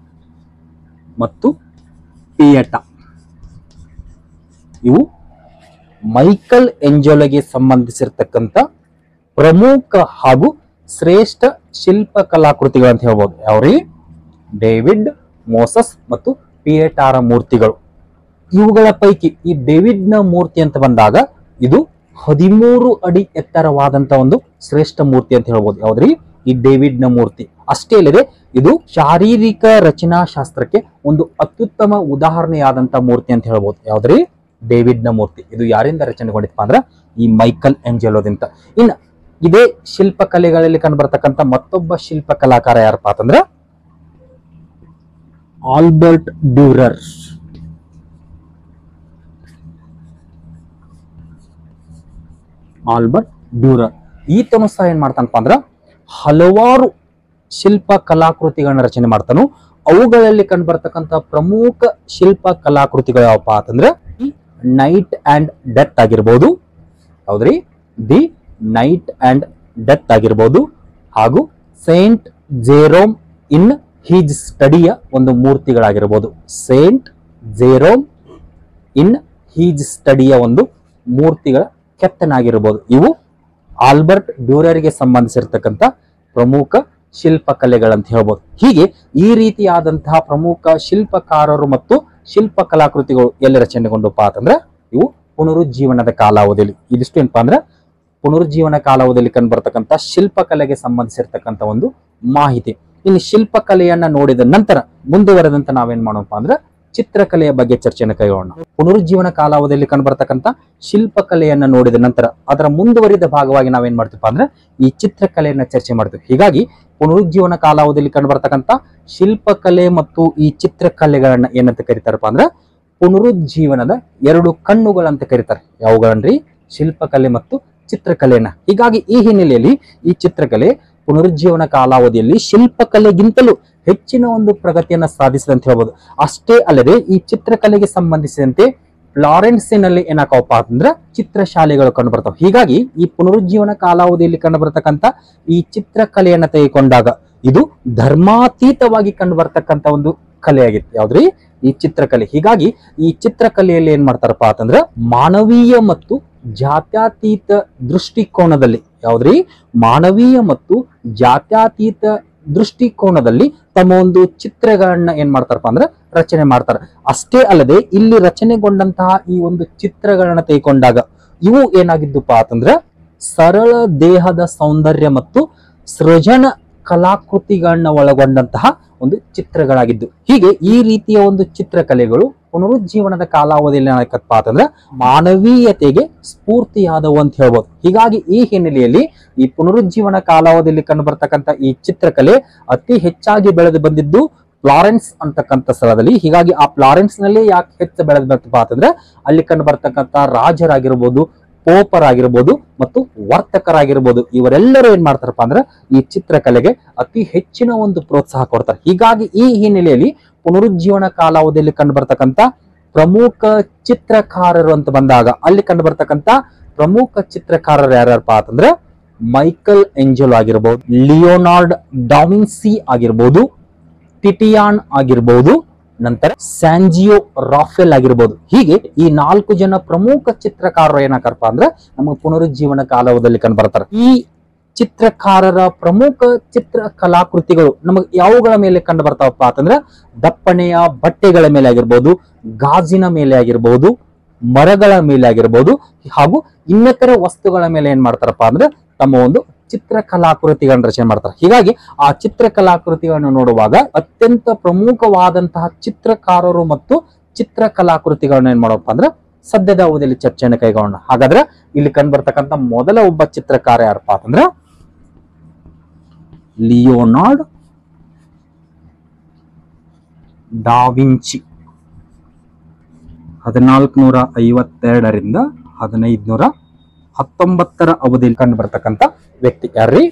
ಮತ್ತು ಪಿಯೆಟಾ. ಇವು ಮೈಕಲ್ ಏಂಜೆಲೋಗೆ ಸಂಬಂಧಿಸಿರ್ತಕ್ಕಂಥ ಪ್ರಮುಖ ಹಾಗೂ ಶ್ರೇಷ್ಠ ಶಿಲ್ಪ ಕಲಾಕೃತಿಗಳು ಅಂತ ಹೇಳ್ಬೋದು. ಯಾವ್ರಿ? ಡೇವಿಡ್, ಮೋಸಸ್ ಮತ್ತು ಪಿಯೆಟಾರ ಮೂರ್ತಿಗಳು. ಇವುಗಳ ಪೈಕಿ ಈ ಡೇವಿಡ್ನ ಮೂರ್ತಿ ಅಂತ ಬಂದಾಗ ಇದು 13 ಅಡಿ ಎತ್ತರವಾದಂತ ಒಂದು ಶ್ರೇಷ್ಠ ಮೂರ್ತಿ ಅಂತ ಹೇಳ್ಬೋದು. ಯಾವ್ದ್ರಿ? ಈ ಡೇವಿಡ್ನ ಮೂರ್ತಿ. ಅಷ್ಟೇ ಅಲ್ಲದೆ ಇದು ಶಾರೀರಿಕ ರಚನಾ ಶಾಸ್ತ್ರಕ್ಕೆ ಒಂದು ಅತ್ಯುತ್ತಮ ಉದಾಹರಣೆಯಾದಂತ ಮೂರ್ತಿ ಅಂತ ಹೇಳ್ಬೋದು. ಯಾವ್ದ್ರಿ? ಡೇವಿಡ್ನ ಮೂರ್ತಿ. ಇದು ಯಾರಿಂದ ರಚನೆಗೊಂಡಿತ್ತಪ್ಪ ಅಂದ್ರೆ ಈ ಮೈಕಲ್ ಏಂಜೆಲೋದಿಂದ. ಇನ್ನು ಇದೇ ಶಿಲ್ಪಕಲೆಗಳಲ್ಲಿ ಕಂಡು ಬರ್ತಕ್ಕಂಥ ಮತ್ತೊಬ್ಬ ಶಿಲ್ಪ ಕಲಾಕಾರ ಯಾರಪ್ಪ ಅಂತಂದ್ರೆ ಆಲ್ಬರ್ಟ್ ಡ್ಯೂರರ್. ಆಲ್ಬರ್ಟ್ ಡ್ಯೂರರ್ ಈತನು ಸಹ ಏನ್ ಮಾಡ್ತಾನಪ್ಪ ಅಂದ್ರ ಹಲವಾರು ಶಿಲ್ಪ ಕಲಾಕೃತಿಗಳನ್ನ ರಚನೆ ಮಾಡ್ತಾನು. ಅವುಗಳಲ್ಲಿ ಕಂಡುಬರ್ತಕ್ಕಂಥ ಪ್ರಮುಖ ಶಿಲ್ಪ ಕಲಾಕೃತಿಗಳು ಯಾವಪ್ಪ ಅಂತಂದ್ರೆ ನೈಟ್ ಅಂಡ್ ಡೆತ್ ಆಗಿರ್ಬೋದು. ಹೌದ್ರಿ, ದಿ ನೈಟ್ ಅಂಡ್ ಡೆತ್ ಆಗಿರ್ಬೋದು, ಹಾಗೂ ಸೇಂಟ್ ಜೆರೋಮ್ ಇನ್ ಹೀಜ್ ಸ್ಟಡಿಯ ಒಂದು ಮೂರ್ತಿಗಳಾಗಿರ್ಬೋದು. ಸೇಂಟ್ ಜೆರೋಮ್ ಇನ್ ಹೀಜ್ ಸ್ಟಡಿಯ ಒಂದು ಮೂರ್ತಿಗಳ ಕೆತ್ತನಾಗಿರ್ಬೋದು. ಇವು ಆಲ್ಬರ್ಟ್ ಡ್ಯೂರರ್ಗೆ ಸಂಬಂಧಿಸಿರ್ತಕ್ಕಂಥ ಪ್ರಮುಖ ಶಿಲ್ಪಕಲೆಗಳಂತ ಹೇಳ್ಬೋದು. ಹೀಗೆ ಈ ರೀತಿಯಾದಂತಹ ಪ್ರಮುಖ ಶಿಲ್ಪಕಾರರು ಮತ್ತು ಶಿಲ್ಪ ಕಲಾಕೃತಿಗಳು ಎಲ್ಲಿ ರಚನೆಗೊಂಡಪ್ಪ ಅಂತಂದ್ರೆ ಇವು ಪುನರುಜ್ಜೀವನದ ಕಾಲಾವಧಿಯಲ್ಲಿ. ಇದಿಷ್ಟು ಏನಪ್ಪಾ ಅಂದ್ರೆ ಪುನರುಜ್ಜೀವನ ಕಾಲಾವಧಿಯಲ್ಲಿ ಕಂಡುಬರ್ತಕ್ಕಂಥ ಶಿಲ್ಪಕಲೆಗೆ ಸಂಬಂಧಿಸಿರ್ತಕ್ಕಂಥ ಒಂದು ಮಾಹಿತಿ. ಇನ್ನು ಶಿಲ್ಪಕಲೆಯನ್ನ ನೋಡಿದ ನಂತರ ಮುಂದುವರೆದಂತ ನಾವೇನ್ ಮಾಡೋಣಪ್ಪ ಅಂದ್ರೆ ಚಿತ್ರಕಲೆಯ ಬಗ್ಗೆ ಚರ್ಚೆಯನ್ನು ಕೈಗೊಳ್ಳೋಣ. ಪುನರುಜ್ಜೀವನ ಕಾಲಾವಧಿಯಲ್ಲಿ ಕಂಡುಬರ್ತಕ್ಕಂಥ ಶಿಲ್ಪಕಲೆಯನ್ನ ನೋಡಿದ ನಂತರ ಅದರ ಮುಂದುವರಿದ ಭಾಗವಾಗಿ ನಾವೇನ್ ಮಾಡ್ತೀವಿ ಅಂದ್ರೆ ಈ ಚಿತ್ರಕಲೆಯನ್ನ ಚರ್ಚೆ ಮಾಡ್ತೀವಿ. ಹೀಗಾಗಿ ಪುನರುಜ್ಜೀವನ ಕಾಲಾವಧಿಯಲ್ಲಿ ಕಂಡುಬರ್ತಕ್ಕಂಥ ಶಿಲ್ಪಕಲೆ ಮತ್ತು ಈ ಚಿತ್ರಕಲೆಗಳನ್ನ ಏನಂತ ಕರೀತಾರಪ್ಪ ಅಂದ್ರೆ ಪುನರುಜ್ಜೀವನದ ಎರಡು ಕಣ್ಣುಗಳಂತ ಕರೀತಾರೆ. ಯಾವುಗಳನ್ರಿ? ಶಿಲ್ಪಕಲೆ ಮತ್ತು ಚಿತ್ರಕಲೆಯನ್ನ. ಹೀಗಾಗಿ ಈ ಹಿನ್ನೆಲೆಯಲ್ಲಿ ಈ ಚಿತ್ರಕಲೆ ಪುನರುಜ್ಜೀವನ ಕಾಲಾವಧಿಯಲ್ಲಿ ಶಿಲ್ಪಕಲೆಗಿಂತಲೂ ಹೆಚ್ಚಿನ ಒಂದು ಪ್ರಗತಿಯನ್ನ ಸಾಧಿಸಿದೆ ಅಂತ ಹೇಳ್ಬೋದು. ಅಷ್ಟೇ ಅಲ್ಲದೆ ಈ ಚಿತ್ರಕಲೆಗೆ ಸಂಬಂಧಿಸಿದಂತೆ ಫ್ಲಾರೆನ್ಸಿನಲ್ಲಿ ಏನಾಕವಪ್ಪ ಅಂತಂದ್ರೆ ಚಿತ್ರಶಾಲೆಗಳು ಕಂಡು ಬರ್ತಾವ. ಹೀಗಾಗಿ ಈ ಪುನರುಜ್ಜೀವನ ಕಾಲಾವಧಿಯಲ್ಲಿ ಕಂಡು ಬರ್ತಕ್ಕಂಥ ಈ ಚಿತ್ರಕಲೆಯನ್ನ ತೆಗೆದುಕೊಂಡಾಗ ಇದು ಧರ್ಮಾತೀತವಾಗಿ ಕಂಡು ಬರ್ತಕ್ಕಂಥ ಒಂದು ಕಲೆಯಾಗಿತ್ತು. ಯಾವ್ದ್ರಿ? ಈ ಚಿತ್ರಕಲೆ. ಹೀಗಾಗಿ ಈ ಚಿತ್ರಕಲೆಯಲ್ಲಿ ಏನ್ ಮಾಡ್ತಾರಪ್ಪ ಅಂತಂದ್ರೆ ಮಾನವೀಯ ಮತ್ತು ಜಾತ್ಯತೀತ ದೃಷ್ಟಿಕೋನದಲ್ಲಿ, ಯಾವ್ದ್ರಿ? ಮಾನವೀಯ ಮತ್ತು ಜಾತ್ಯತೀತ ದೃಷ್ಟಿಕೋನದಲ್ಲಿ ತಮ್ಮ ಒಂದು ಚಿತ್ರಗಳನ್ನ ಏನ್ ಮಾಡ್ತಾರಪ್ಪ ಅಂದ್ರೆ ರಚನೆ ಮಾಡ್ತಾರೆ. ಅಷ್ಟೇ ಅಲ್ಲದೆ ಇಲ್ಲಿ ರಚನೆಗೊಂಡಂತಹ ಈ ಒಂದು ಚಿತ್ರಗಳನ್ನ ತೆಗೆದುಕೊಂಡಾಗ ಇವು ಏನಾಗಿದ್ದಪ್ಪ ಅಂತಂದ್ರೆ ಸರಳ ದೇಹದ ಸೌಂದರ್ಯ ಮತ್ತು ಸೃಜನ ಕಲಾಕೃತಿಗಳನ್ನ ಒಳಗೊಂಡಂತಹ ಒಂದು ಚಿತ್ರಗಳಾಗಿದ್ದು. ಹೀಗೆ ಈ ರೀತಿಯ ಒಂದು ಚಿತ್ರಕಲೆಗಳು ಪುನರುಜ್ಜೀವನದ ಕಾಲಾವಧಿಯಲ್ಲಿ ಏನಾಗತ್ತಪ್ಪ ಅಂತಂದ್ರೆ ಮಾನವೀಯತೆಗೆ ಸ್ಫೂರ್ತಿಯಾದವು ಅಂತ ಹೇಳ್ಬೋದು. ಹೀಗಾಗಿ ಈ ಹಿನ್ನೆಲೆಯಲ್ಲಿ ಈ ಪುನರುಜ್ಜೀವನ ಕಾಲಾವಧಿಯಲ್ಲಿ ಕಂಡು ಬರ್ತಕ್ಕಂಥ ಈ ಚಿತ್ರಕಲೆ ಅತಿ ಹೆಚ್ಚಾಗಿ ಬೆಳೆದು ಬಂದಿದ್ದು ಫ್ಲಾರೆನ್ಸ್ ಅಂತಕ್ಕಂಥ ಸ್ಥಳದಲ್ಲಿ. ಹೀಗಾಗಿ ಆ ಫ್ಲಾರೆನ್ಸ್ ನಲ್ಲಿ ಯಾಕೆ ಹೆಚ್ಚು ಬೆಳೆದು ಬರ್ತಪ್ಪ ಅಂತಂದ್ರೆ ಅಲ್ಲಿ ಕಂಡು ಬರ್ತಕ್ಕಂಥ ರಾಜರಾಗಿರ್ಬೋದು, ಪೋಪರಾಗಿರ್ಬೋದು ಮತ್ತು ವರ್ತಕರಾಗಿರ್ಬೋದು, ಇವರೆಲ್ಲರೂ ಏನ್ ಮಾಡ್ತಾರಪ್ಪ ಅಂದ್ರೆ ಈ ಚಿತ್ರಕಲೆಗೆ ಅತಿ ಹೆಚ್ಚಿನ ಒಂದು ಪ್ರೋತ್ಸಾಹ ಕೊಡ್ತಾರೆ. ಹೀಗಾಗಿ ಈ ಹಿನ್ನೆಲೆಯಲ್ಲಿ ಪುನರುಜ್ಜೀವನ ಕಾಲಾವಧಿಯಲ್ಲಿ ಕಂಡು ಬರ್ತಕ್ಕಂಥ ಪ್ರಮುಖ ಚಿತ್ರಕಾರರು ಅಂತ ಬಂದಾಗ ಅಲ್ಲಿ ಕಂಡು ಬರ್ತಕ್ಕಂಥ ಪ್ರಮುಖ ಚಿತ್ರಕಾರರು ಯಾರ್ಯಾರಪ್ಪ ಅಂತಂದ್ರೆ ಮೈಕಲ್ ಎಂಜೆಲೋ ಆಗಿರ್ಬೋದು, ಲಿಯೋನಾರ್ಡ್ ಡಾವಿನ್ಸಿ ಆಗಿರ್ಬೋದು, ಟಿಟಿಯಾನ್ ಆಗಿರ್ಬೋದು, ನಂತರ ಸ್ಯಾಂಜಿಯೋ ರಾಫೆಲ್ ಆಗಿರ್ಬೋದು. ಹೀಗೆ ಈ 4 ಜನ ಪ್ರಮುಖ ಚಿತ್ರಕಾರರು ಏನಾಕರಪ್ಪ ಅಂದ್ರೆ ನಮ್ಮ ಪುನರುಜ್ಜೀವನ ಕಾಲಾವಧಿಯಲ್ಲಿ ಕಂಡು ಬರ್ತಾರೆ. ಈ ಚಿತ್ರಕಾರರ ಪ್ರಮುಖ ಚಿತ್ರ ಕಲಾಕೃತಿಗಳು ನಮಗೆ ಯಾವುಗಳ ಮೇಲೆ ಕಂಡು ಬರ್ತಾವಪ್ಪ ಅಂತಂದ್ರೆ ದಪ್ಪನೆಯ ಬಟ್ಟೆಗಳ ಮೇಲೆ ಆಗಿರ್ಬೋದು, ಗಾಜಿನ ಮೇಲೆ ಆಗಿರ್ಬೋದು, ಮರಗಳ ಮೇಲೆ ಆಗಿರ್ಬೋದು, ಹಾಗೂ ಇನ್ನಿತರ ವಸ್ತುಗಳ ಮೇಲೆ ಏನ್ ಮಾಡ್ತಾರಪ್ಪ ಅಂದ್ರೆ ತಮ್ಮ ಒಂದು ಚಿತ್ರ ಕಲಾಕೃತಿಗಳನ್ನ ರಚನೆ ಮಾಡ್ತಾರೆ. ಹೀಗಾಗಿ ಆ ಚಿತ್ರ ಕಲಾಕೃತಿಗಳನ್ನು ನೋಡುವಾಗ ಅತ್ಯಂತ ಪ್ರಮುಖವಾದಂತಹ ಚಿತ್ರಕಾರರು ಮತ್ತು ಚಿತ್ರ ಕಲಾಕೃತಿಗಳನ್ನ ಏನ್ ಮಾಡಪ್ಪ ಅಂದ್ರೆ ಸದ್ಯದ ಅವಧಿಯಲ್ಲಿ ಚರ್ಚೆಯನ್ನು ಕೈಗೊಳ್ಳೋಣ. ಹಾಗಾದ್ರೆ ಇಲ್ಲಿ ಕಂಡು ಬರ್ತಕ್ಕಂಥ ಮೊದಲ ಒಬ್ಬ ಚಿತ್ರಕಾರ ಯಾರಪ್ಪ ಅಂತಂದ್ರೆ ಲಿಯೋನಾರ್ಡ್ ಡಾ ವಿಂಚಿ. 1452ರಿಂದ 1519 ಅವಧಿಯಲ್ಲಿ ಕಂಡು ಬರ್ತಕ್ಕಂಥ ವ್ಯಕ್ತಿ ಯಾರ್ರಿ?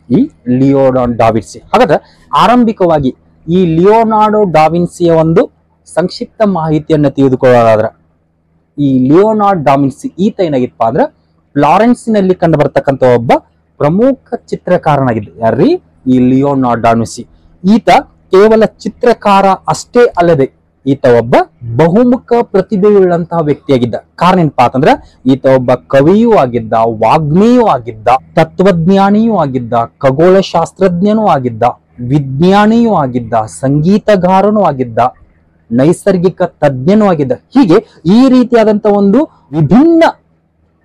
ಈ ಲಿಯೋನಾರ್ಡೋ ಡಾ ವಿನ್ಸಿ. ಹಾಗಾದ್ರೆ ಆರಂಭಿಕವಾಗಿ ಈ ಲಿಯೋನಾರ್ಡೋ ಡಾ ವಿನ್ಸಿಯ ಒಂದು ಸಂಕ್ಷಿಪ್ತ ಮಾಹಿತಿಯನ್ನು ತೆಗೆದುಕೊಳ್ಳೋದಾದ್ರೆ ಈ ಲಿಯೋನಾರ್ಡೋ ಡಾ ವಿನ್ಸಿ ಈತ ಏನಾಗಿತ್ತಪ್ಪ ಅಂದ್ರೆ ಫ್ಲಾರೆನ್ಸಿನಲ್ಲಿ ಕಂಡು ಬರ್ತಕ್ಕಂಥ ಒಬ್ಬ ಪ್ರಮುಖ ಚಿತ್ರಕಾರನಾಗಿದ್ದ. ಯಾರ್ರಿ? ಈ ಲಿಯೋನಾರ್ಡೋ ಡಾ ವಿನ್ಸಿ. ಈತ ಕೇವಲ ಚಿತ್ರಕಾರ ಅಷ್ಟೇ ಅಲ್ಲದೆ ಈತ ಒಬ್ಬ ಬಹುಮುಖ ಪ್ರತಿಭೆಯುಳ್ಳಂತಹ ವ್ಯಕ್ತಿಯಾಗಿದ್ದ. ಕಾರಣ ಏನಪ್ಪಾ ಅಂತಂದ್ರೆ ಈತ ಒಬ್ಬ ಕವಿಯೂ ಆಗಿದ್ದ, ವಾಗ್ಮಿಯೂ ಆಗಿದ್ದ, ತತ್ವಜ್ಞಾನಿಯೂ ಆಗಿದ್ದ, ಖಗೋಳ ಶಾಸ್ತ್ರಜ್ಞನೂ ಆಗಿದ್ದ, ವಿಜ್ಞಾನಿಯೂ ಆಗಿದ್ದ, ಸಂಗೀತಗಾರನೂ ಆಗಿದ್ದ, ನೈಸರ್ಗಿಕ ತಜ್ಞನೂ ಆಗಿದ್ದ. ಹೀಗೆ ಈ ರೀತಿಯಾದಂತ ಒಂದು ವಿಭಿನ್ನ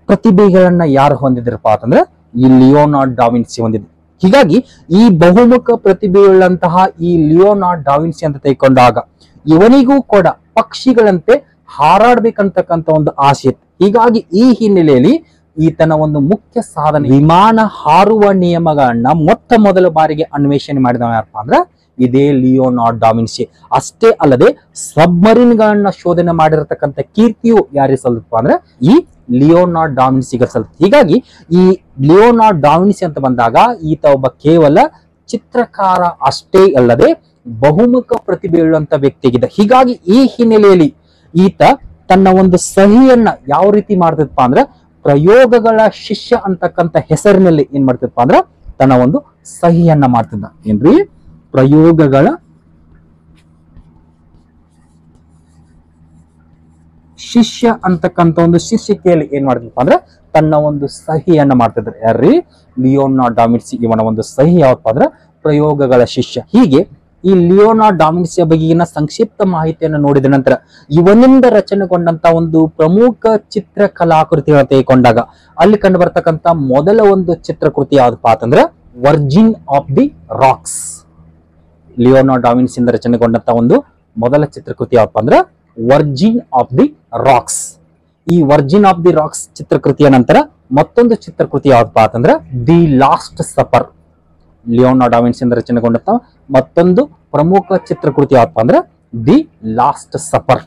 ಪ್ರತಿಭೆಗಳನ್ನ ಯಾರು ಹೊಂದಿದ್ರಪ್ಪ ಅಂತಂದ್ರೆ ಈ ಲಿಯೋನಾರ್ಡೋ ಡಾ ವಿನ್ಸಿ ಹೊಂದಿದ್ರು. ಹೀಗಾಗಿ ಈ ಬಹುಮುಖ ಪ್ರತಿಭೆಯುಳ್ಳಂತಹ ಈ ಲಿಯೋನಾರ್ಡೋ ಡಾ ವಿನ್ಸಿ ಅಂತ ತೆಗೆದುಕೊಂಡಾಗ ಇವನಿಗೂ ಕೂಡ ಪಕ್ಷಿಗಳಂತೆ ಹಾರಾಡ್ಬೇಕಂತಕ್ಕಂಥ ಒಂದು ಆಸೆ ಇತ್ತು. ಹೀಗಾಗಿ ಈ ಹಿನ್ನೆಲೆಯಲ್ಲಿ ಈತನ ಒಂದು ಮುಖ್ಯ ಸಾಧನೆ ವಿಮಾನ ಹಾರುವ ನಿಯಮಗಳನ್ನ ಮೊಟ್ಟ ಮೊದಲ ಬಾರಿಗೆ ಅನ್ವೇಷಣೆ ಮಾಡಿದವ ಯಾರಪ್ಪ ಅಂದ್ರೆ ಇದೇ ಲಿಯೋನಾರ್ಡೋ ಡಾ ವಿನ್ಸಿ. ಅಷ್ಟೇ ಅಲ್ಲದೆ ಸಬ್ಮರೀನ್ ಗಳನ್ನ ಶೋಧನೆ ಮಾಡಿರತಕ್ಕಂಥ ಕೀರ್ತಿಯು ಯಾರಿಗೆ ಸಲ್ಲುತ್ತಪ್ಪ ಅಂದ್ರೆ ಈ ಲಿಯೋನಾರ್ಡೋ ಡಾ ವಿನ್ಸಿಗೆ ಸಲ್ಲುತ್ತೆ. ಹೀಗಾಗಿ ಈ ಲಿಯೋನಾರ್ಡೋ ಡಾ ವಿನ್ಸಿ ಅಂತ ಬಂದಾಗ ಈತ ಒಬ್ಬ ಕೇವಲ ಚಿತ್ರಕಾರ ಅಷ್ಟೇ ಅಲ್ಲದೆ ಬಹುಮುಖ ಪ್ರತಿಭೆ ಉಳ್ಳಂತ ವ್ಯಕ್ತಿಯಾಗಿದ್ದ. ಹೀಗಾಗಿ ಈ ಹಿನ್ನೆಲೆಯಲ್ಲಿ ಈತ ತನ್ನ ಒಂದು ಸಹಿಯನ್ನ ಯಾವ ರೀತಿ ಮಾಡ್ತಿದ್ಪ ಅಂದ್ರೆ ಪ್ರಯೋಗಗಳ ಶಿಷ್ಯ ಅಂತಕ್ಕಂಥ ಹೆಸರಿನಲ್ಲಿ ಏನ್ ಮಾಡ್ತಿದ್ಪ ಅಂದ್ರೆ ತನ್ನ ಒಂದು ಸಹಿಯನ್ನ ಮಾಡ್ತಿದ್ದ. ಏನ್ರಿ, ಪ್ರಯೋಗಗಳ ಶಿಷ್ಯ ಅಂತಕ್ಕಂಥ ಒಂದು ಶಿಷ್ಯಿಕೆಯಲ್ಲಿ ಏನ್ ಮಾಡ್ತಿದ್ಪ ಅಂದ್ರೆ ತನ್ನ ಒಂದು ಸಹಿಯನ್ನ ಮಾಡ್ತಿದ್ರು. ಯಾರ್ರಿ, ಲಿಯೋನಾರ್ಡೋ ಡಾ ವಿನ್ಸಿ. ಇವನ ಒಂದು ಸಹಿ ಯಾವಪ್ಪ ಅಂದ್ರೆ ಪ್ರಯೋಗಗಳ ಶಿಷ್ಯ. ಹೀಗೆ ಈ ಲಿಯೋನಾರ್ಡೋ ಡಾ ವಿನ್ಸಿಯ ಬಗೆಗಿನ ಸಂಕ್ಷಿಪ್ತ ಮಾಹಿತಿಯನ್ನು ನೋಡಿದ ನಂತರ ಇವನಿಂದ ರಚನೆಗೊಂಡಂತ ಒಂದು ಪ್ರಮುಖ ಚಿತ್ರಕಲಾಕೃತಿಗಳನ್ನು ತೆಗೆದುಕೊಂಡಾಗ ಅಲ್ಲಿ ಕಂಡು ಬರ್ತಕ್ಕಂಥ ಮೊದಲ ಒಂದು ಚಿತ್ರಕೃತಿ ಯಾವ್ದಪ್ಪ ಅಂತಂದ್ರೆ virgin of the rocks. Leonardo da ವಿನ್ಸಿಯಿಂದ ರಚನೆಗೊಂಡಂತ ಒಂದು ಮೊದಲ ಚಿತ್ರಕೃತಿ ಯಾವಪ್ಪ ಅಂದ್ರೆ ವರ್ಜಿನ್ ಆಫ್ ದಿ ರಾಕ್ಸ್. ಈ ವರ್ಜಿನ್ ಆಫ್ ದಿ ರಾಕ್ಸ್ ಚಿತ್ರಕೃತಿಯ ನಂತರ ಮತ್ತೊಂದು ಚಿತ್ರಕೃತಿ ಯಾವಪ್ಪ ಅಂತಂದ್ರೆ the last supper. Leonardo da ವಿನ್ಸಿಯಿಂದ ರಚನೆಗೊಂಡಂತ ಮತ್ತೊಂದು ಪ್ರಮುಖ ಚಿತ್ರಕೃತಿ ಯಾವಪ್ಪ ಅಂದ್ರೆ ದಿ ಲಾಸ್ಟ್ ಸಪರ್.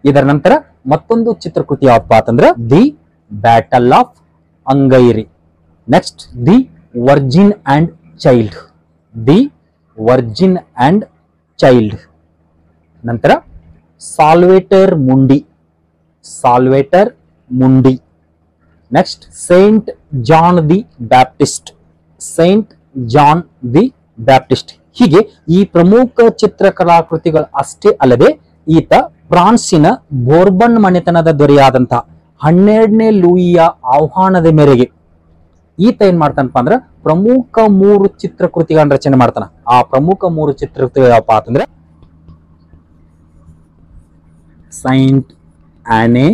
ಇದರ ನಂತರ ಮತ್ತೊಂದು ಚಿತ್ರಕೃತಿ ಯಾವಪ್ಪ ಅಂತಂದ್ರೆ the battle of Anghiari. Next the Virgin and child. The Virgin and child. ನಂತರ Salvator Mundi. Salvator Mundi. Next Saint John the Baptist. Saint John the Baptist. ಹೀಗೆ ಈ ಪ್ರಮುಖ ಚಿತ್ರಕಲಾಕೃತಿಗಳು ಅಷ್ಟೇ ಅಲ್ಲದೆ ಈತ ಫ್ರಾನ್ಸಿನ ಬೋರ್ಬನ್ ಮನೆತನದ ದೊರೆಯಾದಂತಹ 12ನೇ ಲೂಯಿಯ ಆಹ್ವಾನದ ಮೇರೆಗೆ ಈತ ಏನ್ ಮಾಡ್ತಾನಪ್ಪ ಅಂದ್ರೆ ಪ್ರಮುಖ 3 ಚಿತ್ರಕೃತಿಗಳನ್ನ ರಚನೆ ಮಾಡ್ತಾನ. ಆ ಪ್ರಮುಖ 3 ಚಿತ್ರಕೃತಿಗಳು ಯಾವಪ್ಪ ಅಂತಂದ್ರೆ ಸೈಂಟ್ ಆನೆ,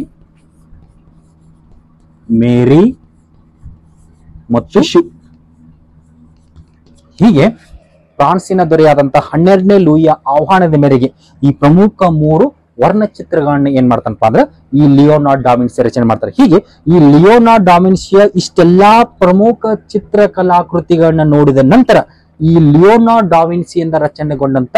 ಮೇರಿ ಮತ್ತು ಹೀಗೆ ಫ್ರಾನ್ಸಿನ ದೊರೆಯಾದಂತಹ 12ನೇ ಲೂಯಿಯ ಆಹ್ವಾನದ ಮೇರೆಗೆ ಈ ಪ್ರಮುಖ 3 ವರ್ಣಚಿತ್ರಗಳನ್ನ ಏನ್ ಮಾಡ್ತಾನಪ್ಪ ಅಂದ್ರೆ ಈ ಲಿಯೋನಾರ್ಡೋ ಡಾ ವಿನ್ಸಿ ರಚನೆ ಮಾಡ್ತಾರೆ. ಹೀಗೆ ಈ ಲಿಯೋನಾರ್ಡೋ ಡಾ ವಿನ್ಸಿಯ ಇಷ್ಟೆಲ್ಲಾ ಪ್ರಮುಖ ಚಿತ್ರಕಲಾಕೃತಿಗಳನ್ನ ನೋಡಿದ ನಂತರ ಈ ಲಿಯೋನಾರ್ಡೋ ಡಾ ವಿನ್ಸಿಯಿಂದ ರಚನೆಗೊಂಡಂತ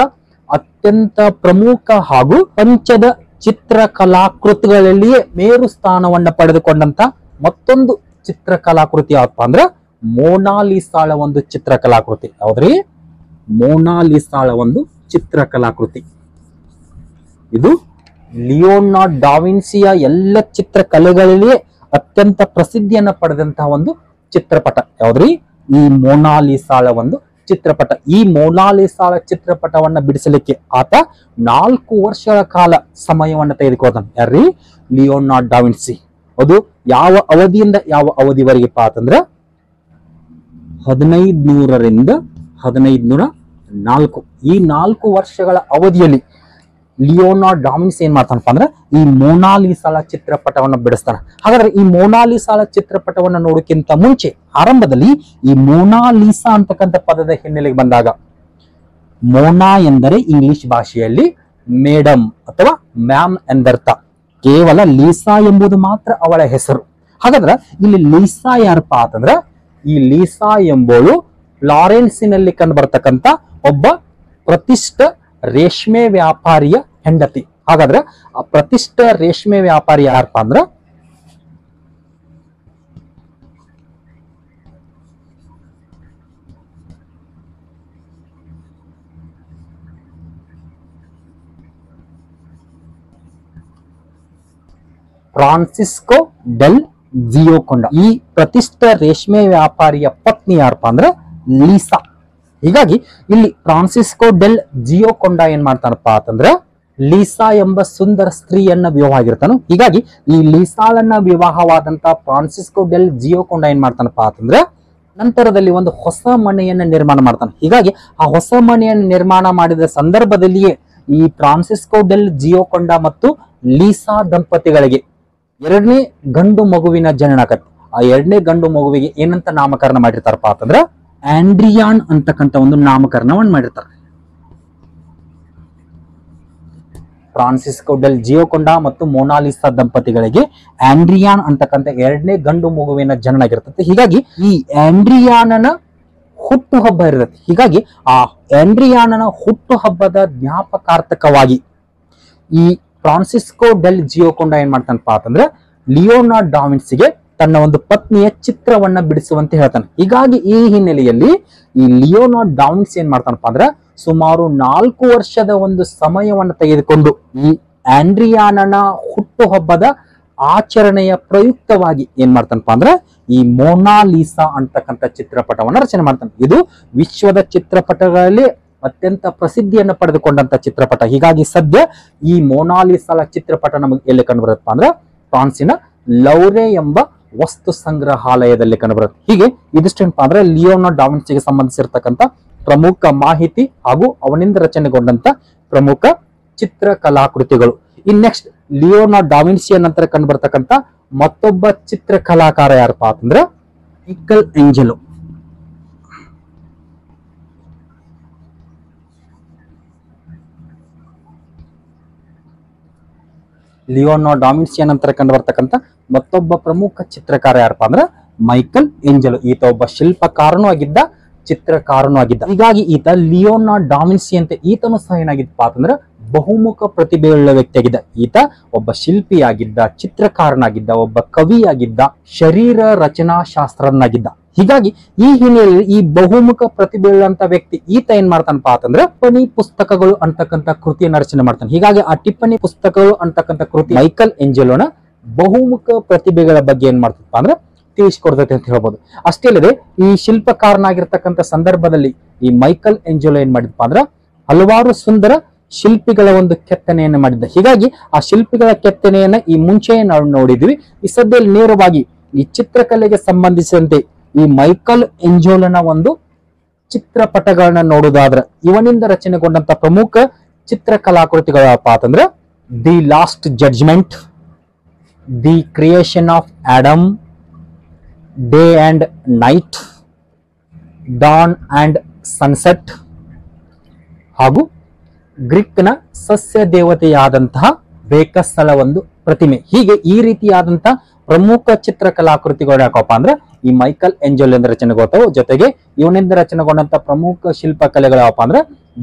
ಅತ್ಯಂತ ಪ್ರಮುಖ ಹಾಗೂ ಪಂಚದ ಚಿತ್ರಕಲಾಕೃತಿಗಳಲ್ಲಿಯೇ ಮೇರು ಸ್ಥಾನವನ್ನ ಪಡೆದುಕೊಂಡಂತ ಮತ್ತೊಂದು ಚಿತ್ರಕಲಾಕೃತಿ ಯಾವಪ್ಪ ಅಂದ್ರೆ ಮೋನಾಲಿಸಾಳ ಒಂದು ಚಿತ್ರಕಲಾಕೃತಿ. ಯಾವ್ದ್ರಿ? ಮೋನಾಲಿಸಾಳ ಒಂದು ಚಿತ್ರಕಲಾಕೃತಿ. ಇದು ಲಿಯೋನಾರ್ಡೋ ಡಾ ವಿನ್ಸಿಯ ಎಲ್ಲ ಚಿತ್ರಕಲೆಗಳಲ್ಲಿಯೇ ಅತ್ಯಂತ ಪ್ರಸಿದ್ಧಿಯನ್ನ ಪಡೆದಂತಹ ಒಂದು ಚಿತ್ರಪಟ. ಯಾವ್ದ್ರಿ? ಈ ಮೋನಾಲಿಸಾಳ ಒಂದು ಚಿತ್ರಪಟ. ಈ ಮೋನಾಲಿಸಾಳ ಚಿತ್ರಪಟವನ್ನ ಬಿಡಿಸಲಿಕ್ಕೆ ಆತ 4 ವರ್ಷಗಳ ಕಾಲ ಸಮಯವನ್ನ ತೆಗೆದುಕೊಳ್ತಾನೆ. ಯಾರ್ರಿ? ಲಿಯೋನಾರ್ಡೋ ಡಾ ವಿನ್ಸಿ. ಅದು ಯಾವ ಅವಧಿಯಿಂದ ಯಾವ ಅವಧಿವರೆಗೆಪ್ಪ ಅಂತಂದ್ರೆ 1500ರಿಂದ 1504. ಈ 4 ವರ್ಷಗಳ ಅವಧಿಯಲ್ಲಿ ಲಿಯೋನಾರ್ಡೋ ಡಾ ವಿನ್ಸಿ ಏನ್ ಮಾಡ್ತಾನಪ್ಪ ಅಂದ್ರೆ ಈ ಮೋನಾಲಿಸಾಳ ಚಿತ್ರಪಟವನ್ನು ಬಿಡಿಸ್ತಾನೆ. ಹಾಗಾದ್ರೆ ಈ ಮೋನಾಲಿಸಾಳ ಚಿತ್ರಪಟವನ್ನು ನೋಡೋಕ್ಕಿಂತ ಮುಂಚೆ ಆರಂಭದಲ್ಲಿ ಈ ಮೋನಾಲಿಸಾ ಅಂತಕ್ಕಂಥ ಪದದ ಹಿನ್ನೆಲೆಗೆ ಬಂದಾಗ ಮೋನಾ ಎಂದರೆ ಇಂಗ್ಲಿಷ್ ಭಾಷೆಯಲ್ಲಿ ಮೇಡಮ್ ಅಥವಾ ಮ್ಯಾಮ್ ಎಂದರ್ಥ. ಕೇವಲ ಲೀಸಾ ಎಂಬುದು ಮಾತ್ರ ಅವಳ ಹೆಸರು. ಹಾಗಾದ್ರೆ ಇಲ್ಲಿ ಲೀಸಾ ಯಾರಪ್ಪ ಅಂತಂದ್ರೆ ಈ ಲೀಸಾ ಎಂಬುದು ಫ್ಲಾರೆನ್ಸಿನಲ್ಲಿ ಕಂಡು ಬರ್ತಕ್ಕಂಥ ಒಬ್ಬ ಪ್ರತಿಷ್ಠ ರೇಷ್ಮೆ ವ್ಯಾಪಾರಿಯ ಹೆಂಡತಿ. ಹಾಗಾದ್ರೆ ಆ ಪ್ರತಿಷ್ಠ ರೇಷ್ಮೆ ವ್ಯಾಪಾರಿ ಯಾರಪ್ಪ ಅಂದ್ರ ಫ್ರಾನ್ಸಿಸ್ಕೋ ಡೆಲ್ ಜಿಯೋಕೊಂಡ. ಈ ಪ್ರತಿಷ್ಠ ರೇಷ್ಮೆ ವ್ಯಾಪಾರಿಯ ಪತ್ನಿ ಯಾರಪ್ಪ ಅಂದ್ರೆ ಲೀಸಾ. ಹೀಗಾಗಿ ಇಲ್ಲಿ ಫ್ರಾನ್ಸಿಸ್ಕೋ ಡೆಲ್ ಜಿಯೋಕೊಂಡ ಏನ್ ಮಾಡ್ತಾನಪ್ಪ ಅಂತಂದ್ರೆ ಲೀಸಾ ಎಂಬ ಸುಂದರ ಸ್ತ್ರೀಯನ್ನ ವಿವಾಹ ಆಗಿರ್ತಾನು. ಹೀಗಾಗಿ ಈ ಲೀಸಾಳನ್ನ ವಿವಾಹವಾದಂತ ಫ್ರಾನ್ಸಿಸ್ಕೋ ಡೆಲ್ ಜಿಯೋಕೊಂಡ ಏನ್ ಮಾಡ್ತಾನಪ್ಪ ಅಂತಂದ್ರೆ ನಂತರದಲ್ಲಿ ಒಂದು ಹೊಸ ಮನೆಯನ್ನ ನಿರ್ಮಾಣ ಮಾಡ್ತಾನೆ. ಹೀಗಾಗಿ ಆ ಹೊಸ ಮನೆಯನ್ನು ನಿರ್ಮಾಣ ಮಾಡಿದ ಸಂದರ್ಭದಲ್ಲಿಯೇ ಈ ಫ್ರಾನ್ಸಿಸ್ಕೋ ಡೆಲ್ ಜಿಯೋಕೊಂಡ ಮತ್ತು ಲೀಸಾ ದಂಪತಿಗಳಿಗೆ 2ನೇ ಗಂಡು ಮಗುವಿನ ಜನನ ಆಗತ್ತೆ. ಆ 2ನೇ ಗಂಡು ಮಗುವಿಗೆ ಏನಂತ ನಾಮಕರಣ ಮಾಡಿರ್ತಾರಪ್ಪ ಅಂತಂದ್ರೆ ಆಂಡ್ರಿಯಾನ್ ಅಂತಕ್ಕಂಥ ಒಂದು ನಾಮಕರಣವನ್ನು ಮಾಡಿರ್ತಾರೆ. ಫ್ರಾನ್ಸಿಸ್ಕೋ ಡೆಲ್ ಜಿಯೋಕೊಂಡ ಮತ್ತು ಮೋನಾಲಿಸಾ ದಂಪತಿಗಳಿಗೆ ಆಂಡ್ರಿಯಾನ್ ಅಂತಕ್ಕಂಥ 2ನೇ ಗಂಡು ಮಗುವಿನ ಜನನ ಆಗಿರ್ತದೆ. ಹೀಗಾಗಿ ಈ ಆಂಡ್ರಿಯಾನನ ಹುಟ್ಟುಹಬ್ಬ ಇರುತ್ತೆ. ಹೀಗಾಗಿ ಆ ಆಂಡ್ರಿಯಾನನ ಹುಟ್ಟುಹಬ್ಬದ ಜ್ಞಾಪಕಾರ್ಥಕವಾಗಿ ಈ ಫ್ರಾನ್ಸಿಸ್ಕೋ ಡೆಲ್ ಜಿಯೋಕೊಂಡ ಏನ್ ಮಾಡ್ತಾನಪ್ಪ ಅಂತಂದ್ರೆ ಲಿಯೋನಾರ್ಡೋ ಡಾ ವಿನ್ಸಿಗೆ ತನ್ನ ಒಂದು ಪತ್ನಿಯ ಚಿತ್ರವನ್ನ ಬಿಡಿಸುವಂತೆ ಹೇಳ್ತಾನೆ. ಹೀಗಾಗಿ ಈ ಹಿನ್ನೆಲೆಯಲ್ಲಿ ಈ ಲಿಯೋನಾರ್ಡೋ ಡಾ ವಿನ್ಸಿ ಏನ್ ಮಾಡ್ತಾನಪ್ಪ ಅಂದ್ರೆ ಸುಮಾರು 4 ವರ್ಷದ ಒಂದು ಸಮಯವನ್ನು ತೆಗೆದುಕೊಂಡು ಈ ಆಂಡ್ರಿಯಾನನ ಹುಟ್ಟುಹಬ್ಬದ ಆಚರಣೆಯ ಪ್ರಯುಕ್ತವಾಗಿ ಏನ್ ಮಾಡ್ತಾನಪ್ಪ ಅಂದ್ರೆ ಈ ಮೊನಾಲಿಸಾ ಅಂತಕ್ಕಂಥ ಚಿತ್ರಪಟವನ್ನ ರಚನೆ ಮಾಡ್ತಾನೆ. ಇದು ವಿಶ್ವದ ಚಿತ್ರಪಟಗಳಲ್ಲಿ ಅತ್ಯಂತ ಪ್ರಸಿದ್ಧಿಯನ್ನು ಪಡೆದುಕೊಂಡಂತ ಚಿತ್ರಪಟ. ಹೀಗಾಗಿ ಸದ್ಯ ಈ ಮೊನಾಲಿಸಾಲ ಚಿತ್ರಪಟ ನಮಗೆ ಎಲ್ಲಿ ಕಂಡು ಬರುತ್ತಪ್ಪ ಅಂದ್ರೆ ಫ್ರಾನ್ಸಿನ ಲೌರೆ ಎಂಬ ವಸ್ತು ಸಂಗ್ರಹಾಲಯದಲ್ಲಿ ಕಂಡುಬರುತ್ತೆ. ಹೀಗೆ ಇದಿಷ್ಟೇನಪ್ಪ ಅಂದ್ರೆ ಲಿಯೋನಾರ್ಡೋ ಡಾ ವಿನ್ಸಿಗೆ ಸಂಬಂಧಿಸಿರ್ತಕ್ಕಂಥ ಪ್ರಮುಖ ಮಾಹಿತಿ ಹಾಗೂ ಅವನಿಂದ ರಚನೆಗೊಂಡಂತ ಪ್ರಮುಖ ಚಿತ್ರಕಲಾಕೃತಿಗಳು. ಇನ್ ನೆಕ್ಸ್ಟ್ ಲಿಯೋನಾರ್ಡೋ ಡಾ ವಿನ್ಸಿಯ ನಂತರ ಕಂಡು ಬರ್ತಕ್ಕಂಥ ಮತ್ತೊಬ್ಬ ಚಿತ್ರಕಲಾಕಾರ ಯಾರಪ್ಪ ಅಂತಂದ್ರೆ ಮೈಕಲ್ ಏಂಜೆಲೋ. ಲಿಯೋನಾರ್ಡೋ ಡಾ ವಿನ್ಸಿಯ ನಂತರ ಕಂಡು ಬರ್ತಕ್ಕಂಥ ಮತ್ತೊಬ್ಬ ಪ್ರಮುಖ ಚಿತ್ರಕಾರ ಯಾರಪ್ಪ ಅಂದ್ರೆ ಮೈಕಲ್ ಏಂಜೆಲೋ. ಈತ ಒಬ್ಬ ಶಿಲ್ಪಕಾರನೂ ಆಗಿದ್ದ, ಚಿತ್ರಕಾರನೂ ಆಗಿದ್ದ. ಹೀಗಾಗಿ ಈತ ಲಿಯೋನಾರ್ಡೋ ಡಾ ವಿನ್ಸಿ ಅಂತ ಈತನು ಸಹ ಏನಾಗಿದ್ದಪ್ಪ ಅಂತಂದ್ರೆ ಬಹುಮುಖ ಪ್ರತಿಭೆಯುಳ್ಳ ವ್ಯಕ್ತಿಯಾಗಿದ್ದ. ಈತ ಒಬ್ಬ ಶಿಲ್ಪಿಯಾಗಿದ್ದ, ಚಿತ್ರಕಾರನಾಗಿದ್ದ, ಒಬ್ಬ ಕವಿಯಾಗಿದ್ದ, ಶರೀರ ರಚನಾ ಶಾಸ್ತ್ರಜ್ಞನಾಗಿದ್ದ. ಹೀಗಾಗಿ ಈ ಹಿನ್ನೆಲೆಯಲ್ಲಿ ಈ ಬಹುಮುಖ ಪ್ರತಿಭೆಯುಳ್ಳಂತ ವ್ಯಕ್ತಿ ಈತ ಏನ್ ಮಾಡ್ತಾನಪ್ಪ ಅಂತಂದ್ರೆ ಟಿಪ್ಪಣಿ ಪುಸ್ತಕಗಳು ಅಂತಕ್ಕಂಥ ಕೃತಿಯನ್ನು ರಚನೆ ಮಾಡ್ತಾನೆ. ಹೀಗಾಗಿ ಆ ಟಿಪ್ಪಣಿ ಪುಸ್ತಕಗಳು ಅಂತಕ್ಕಂಥ ಕೃತಿ ಮೈಕಲ್ ಏಂಜೆಲೋನ ಬಹುಮುಖ ಪ್ರತಿಭೆಗಳ ಬಗ್ಗೆ ಏನ್ ಮಾಡ್ತಪ್ಪ ಅಂದ್ರೆ ತಿಳಿಸ್ಕೊಡ್ತೈತೆ ಅಂತ ಹೇಳ್ಬೋದು. ಅಷ್ಟೇ ಅಲ್ಲದೆ ಈ ಶಿಲ್ಪಕಾರನಾಗಿರ್ತಕ್ಕಂಥ ಸಂದರ್ಭದಲ್ಲಿ ಈ ಮೈಕಲ್ ಏಂಜೆಲೋ ಏನ್ ಮಾಡಿದಪ್ಪ ಅಂದ್ರೆ ಹಲವಾರು ಸುಂದರ ಶಿಲ್ಪಿಗಳ ಒಂದು ಕೆತ್ತನೆಯನ್ನು ಮಾಡಿದ್ದ. ಹೀಗಾಗಿ ಆ ಶಿಲ್ಪಿಗಳ ಕೆತ್ತನೆಯನ್ನ ಈ ಮುಂಚೆ ನಾವು ನೋಡಿದ್ವಿ. ಈ ಸದ್ಯದಲ್ಲಿ ನೇರವಾಗಿ ಈ ಚಿತ್ರಕಲೆಗೆ ಸಂಬಂಧಿಸಿದಂತೆ ಈ ಮೈಕಲ್ ಏಂಜೆಲೋನ ಒಂದು ಚಿತ್ರಪಟಗಳನ್ನ ನೋಡುವುದಾದ್ರೆ ಇವನಿಂದ ರಚನೆಗೊಂಡಂತ ಪ್ರಮುಖ ಚಿತ್ರಕಲಾಕೃತಿಗಳಪ್ಪ ಅಂತಂದ್ರೆ the last judgment, the creation of Adam, day and night, dawn and sunset ಹಾಗೂ ಗ್ರೀಕ್ನ ಸಸ್ಯ ದೇವತೆಯಾದಂತಹ ಬೇಕಸ್ಸಳ ಒಂದು ಪ್ರತಿಮೆ. ಹೀಗೆ ಈ ರೀತಿಯಾದಂತಹ ಪ್ರಮುಖ ಚಿತ್ರಕಲಾಕೃತಿಗಳು ಯಾಕಪ್ಪ ಅಂದ್ರೆ ಈ ಮೈಕಲ್ ಏಂಜೆಲೋ ಇಂದ ರಚನೆಗೊಳ್ತಾವೆ. ಜೊತೆಗೆ ಇವನಿಂದ ರಚನೆಗೊಂಡಂತ ಪ್ರಮುಖ ಶಿಲ್ಪಕಲೆಗಳು ಯಾವಪ್ಪ ಅಂದ್ರೆ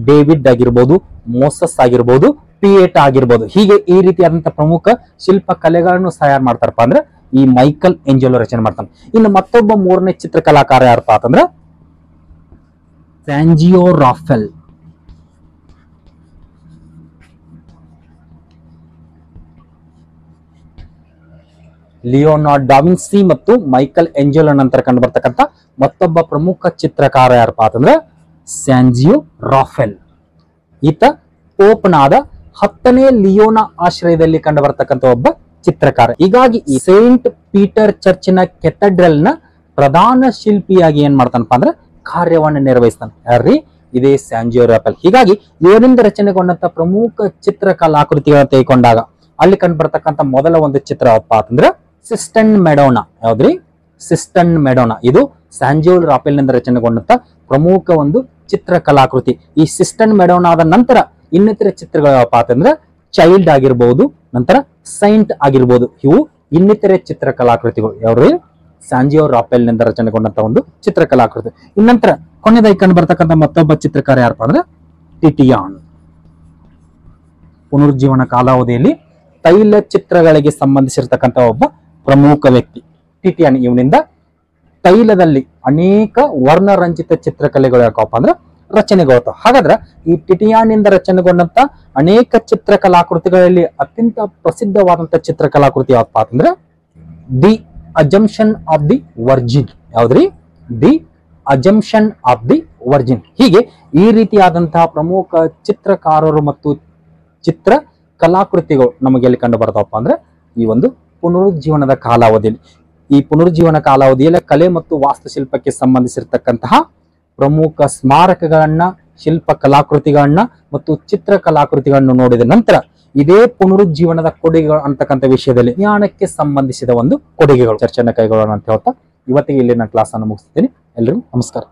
ಡೇವಿಡ್ ಆಗಿರ್ಬೋದು, ಮೋಸಸ್ ಆಗಿರ್ಬೋದು, ಪಿಯೇಟ ಆಗಿರ್ಬೋದು. ಹೀಗೆ ಈ ರೀತಿಯಾದಂತಹ ಪ್ರಮುಖ ಶಿಲ್ಪಕಲೆಗಳನ್ನು ತಯಾರು ಮಾಡ್ತಾರಪ್ಪ ಅಂದ್ರೆ ಈ ಮೈಕಲ್ ಏಂಜೆಲೋ ರಚನೆ ಮಾಡ್ತಾನೆ. ಇನ್ನು ಮತ್ತೊಬ್ಬ ಮೂರನೇ ಚಿತ್ರಕಲಾಕಾರ ಯಾರಪ್ಪ ಅಂತಂದ್ರೆ ಸ್ಯಾಂಜಿಯೋ ರಾಫೆಲ್. ಲಿಯೋನಾರ್ಡೋ ಡಾ ವಿನ್ಸಿ ಮತ್ತು ಮೈಕಲ್ ಏಂಜೆಲೋ ನಂತರ ಕಂಡು ಬರ್ತಕ್ಕಂಥ ಮತ್ತೊಬ್ಬ ಪ್ರಮುಖ ಚಿತ್ರಕಾರ ಯಾರಪ್ಪ ಅಂತಂದ್ರೆ ಸ್ಯಾಂಜಿಯೋ ರಾಫೆಲ್. ಈತ ಪೋಪ್ನಾದ 10ನೇ ಲಿಯೋನ ಆಶ್ರಯದಲ್ಲಿ ಕಂಡು ಬರ್ತಕ್ಕಂಥ ಒಬ್ಬ ಚಿತ್ರಕಾರ. ಹೀಗಾಗಿ ಈ ಸೇಂಟ್ ಪೀಟರ್ ಚರ್ಚಿನ ಕೆಥಡ್ರಲ್ ನ ಪ್ರಧಾನ ಶಿಲ್ಪಿಯಾಗಿ ಏನ್ ಮಾಡ್ತಾನಪ್ಪ ಅಂದ್ರೆ ಕಾರ್ಯವನ್ನು ನಿರ್ವಹಿಸ್ತಾನೆ. ಯಾರ್ರಿ? ಇದೇ ಸ್ಯಾಂಜಿಯೋ ರಾಫೆಲ್. ಹೀಗಾಗಿ ಇವರಿಂದ ರಚನೆಗೊಂಡಂತ ಪ್ರಮುಖ ಚಿತ್ರಕಲಾಕೃತಿಗಳನ್ನು ತೆಗೆದುಕೊಂಡಾಗ ಅಲ್ಲಿ ಕಂಡು ಬರ್ತಕ್ಕಂಥ ಮೊದಲ ಒಂದು ಚಿತ್ರ ಯಾವಪ್ಪ ಅಂತಂದ್ರೆ ಸಿಸ್ಟನ್ ಮೆಡೋನಾ. ಯಾವ್ದ್ರಿ? ಸಿಸ್ಟನ್ ಮೆಡೋನಾ. ಇದು ಸ್ಯಾಂಜಿಯೋ ರಾಫೆಲ್ ನಿಂದ ರಚನೆಗೊಂಡಂತ ಪ್ರಮುಖ ಒಂದು ಚಿತ್ರಕಲಾಕೃತಿ. ಈ ಸಿಸ್ಟನ್ ಮೆಡೋನಾದ ನಂತರ ಇನ್ನಿತರ ಚಿತ್ರಗಳು ಯಾವಪ್ಪ ಅಂತಂದ್ರೆ ಚೈಲ್ಡ್ ಆಗಿರ್ಬಹುದು, ನಂತರ ಸೈಂಟ್ ಆಗಿರ್ಬೋದು. ಇವು ಇನ್ನಿತರೆ ಚಿತ್ರಕಲಾಕೃತಿಗಳು. ಯಾವ್ರಿ? ಸ್ಯಾಂಜಿಯೋ ರಾಫೆಲ್ ನಿಂದ ರಚನೆಗೊಂಡಂತ ಒಂದು ಚಿತ್ರಕಲಾಕೃತಿ. ಇನ್ನಂತರ ಕೊನೆದಾಗಿ ಕಂಡು ಬರ್ತಕ್ಕಂಥ ಮತ್ತೊಬ್ಬ ಚಿತ್ರಕಾರ ಯಾರಪ್ಪ ಅಂದ್ರೆ ಟಿಟಿಯಾನ್. ಪುನರುಜ್ಜೀವನ ಕಾಲಾವಧಿಯಲ್ಲಿ ತೈಲ ಚಿತ್ರಗಳಿಗೆ ಸಂಬಂಧಿಸಿರ್ತಕ್ಕಂಥ ಒಬ್ಬ ಪ್ರಮುಖ ವ್ಯಕ್ತಿ ಟಿಟಿಯಾನ್. ಇವನಿಂದ ತೈಲದಲ್ಲಿ ಅನೇಕ ವರ್ಣರಂಜಿತ ಚಿತ್ರಕಲೆಗಳು ಯಾಕಪ್ಪ ಅಂದ್ರೆ ರಚನೆಗೊಳ್ತಾವ. ಹಾಗಾದ್ರೆ ಈ ಟಿಟಿಯಾನ್ ಇಂದ ರಚನೆಗೊಂಡಂತ ಅನೇಕ ಚಿತ್ರಕಲಾಕೃತಿಗಳಲ್ಲಿ ಅತ್ಯಂತ ಪ್ರಸಿದ್ಧವಾದಂತ ಚಿತ್ರಕಲಾಕೃತಿ ಯಾವಪ್ಪ ಅಂತಂದ್ರೆ the assumption of the Virgin. ಯಾವ್ದ್ರಿ? The assumption of the Virgin. ಹೀಗೆ ಈ ರೀತಿಯಾದಂತಹ ಪ್ರಮುಖ ಚಿತ್ರಕಾರರು ಮತ್ತು ಚಿತ್ರ ಕಲಾಕೃತಿಗಳು ನಮಗೆ ಎಲ್ಲಿ ಕಂಡು ಬರ್ತಾವಪ್ಪ ಅಂದ್ರೆ ಈ ಒಂದು ಪುನರುಜ್ಜೀವನದ ಕಾಲಾವಧಿಯಲ್ಲಿ. ಈ ಪುನರುಜ್ಜೀವನ ಕಾಲಾವಧಿಯಲ್ಲಿ ಕಲೆ ಮತ್ತು ವಾಸ್ತುಶಿಲ್ಪಕ್ಕೆ ಸಂಬಂಧಿಸಿರ್ತಕ್ಕಂತಹ ಪ್ರಮುಖ ಸ್ಮಾರಕಗಳನ್ನ, ಶಿಲ್ಪ ಕಲಾಕೃತಿಗಳನ್ನ ಮತ್ತು ಚಿತ್ರ ಕಲಾಕೃತಿಗಳನ್ನು ನೋಡಿದ ನಂತರ ಇದೇ ಪುನರುಜ್ಜೀವನದ ಕೊಡುಗೆಗಳು ಅಂತಕ್ಕಂಥ ವಿಷಯದಲ್ಲಿ ಜ್ಞಾನಕ್ಕೆ ಸಂಬಂಧಿಸಿದ ಒಂದು ಕೊಡುಗೆಗಳು ಚರ್ಚೆಯನ್ನು ಕೈಗೊಳ್ಳೋಣ ಅಂತ ಹೇಳ್ತಾ ಇವತ್ತಿಗೆ ಇಲ್ಲಿ ನಾನು ಕ್ಲಾಸ್ ಅನ್ನು ಮುಗಿಸ್ತೀನಿ. ಎಲ್ರಿಗೂ ನಮಸ್ಕಾರ.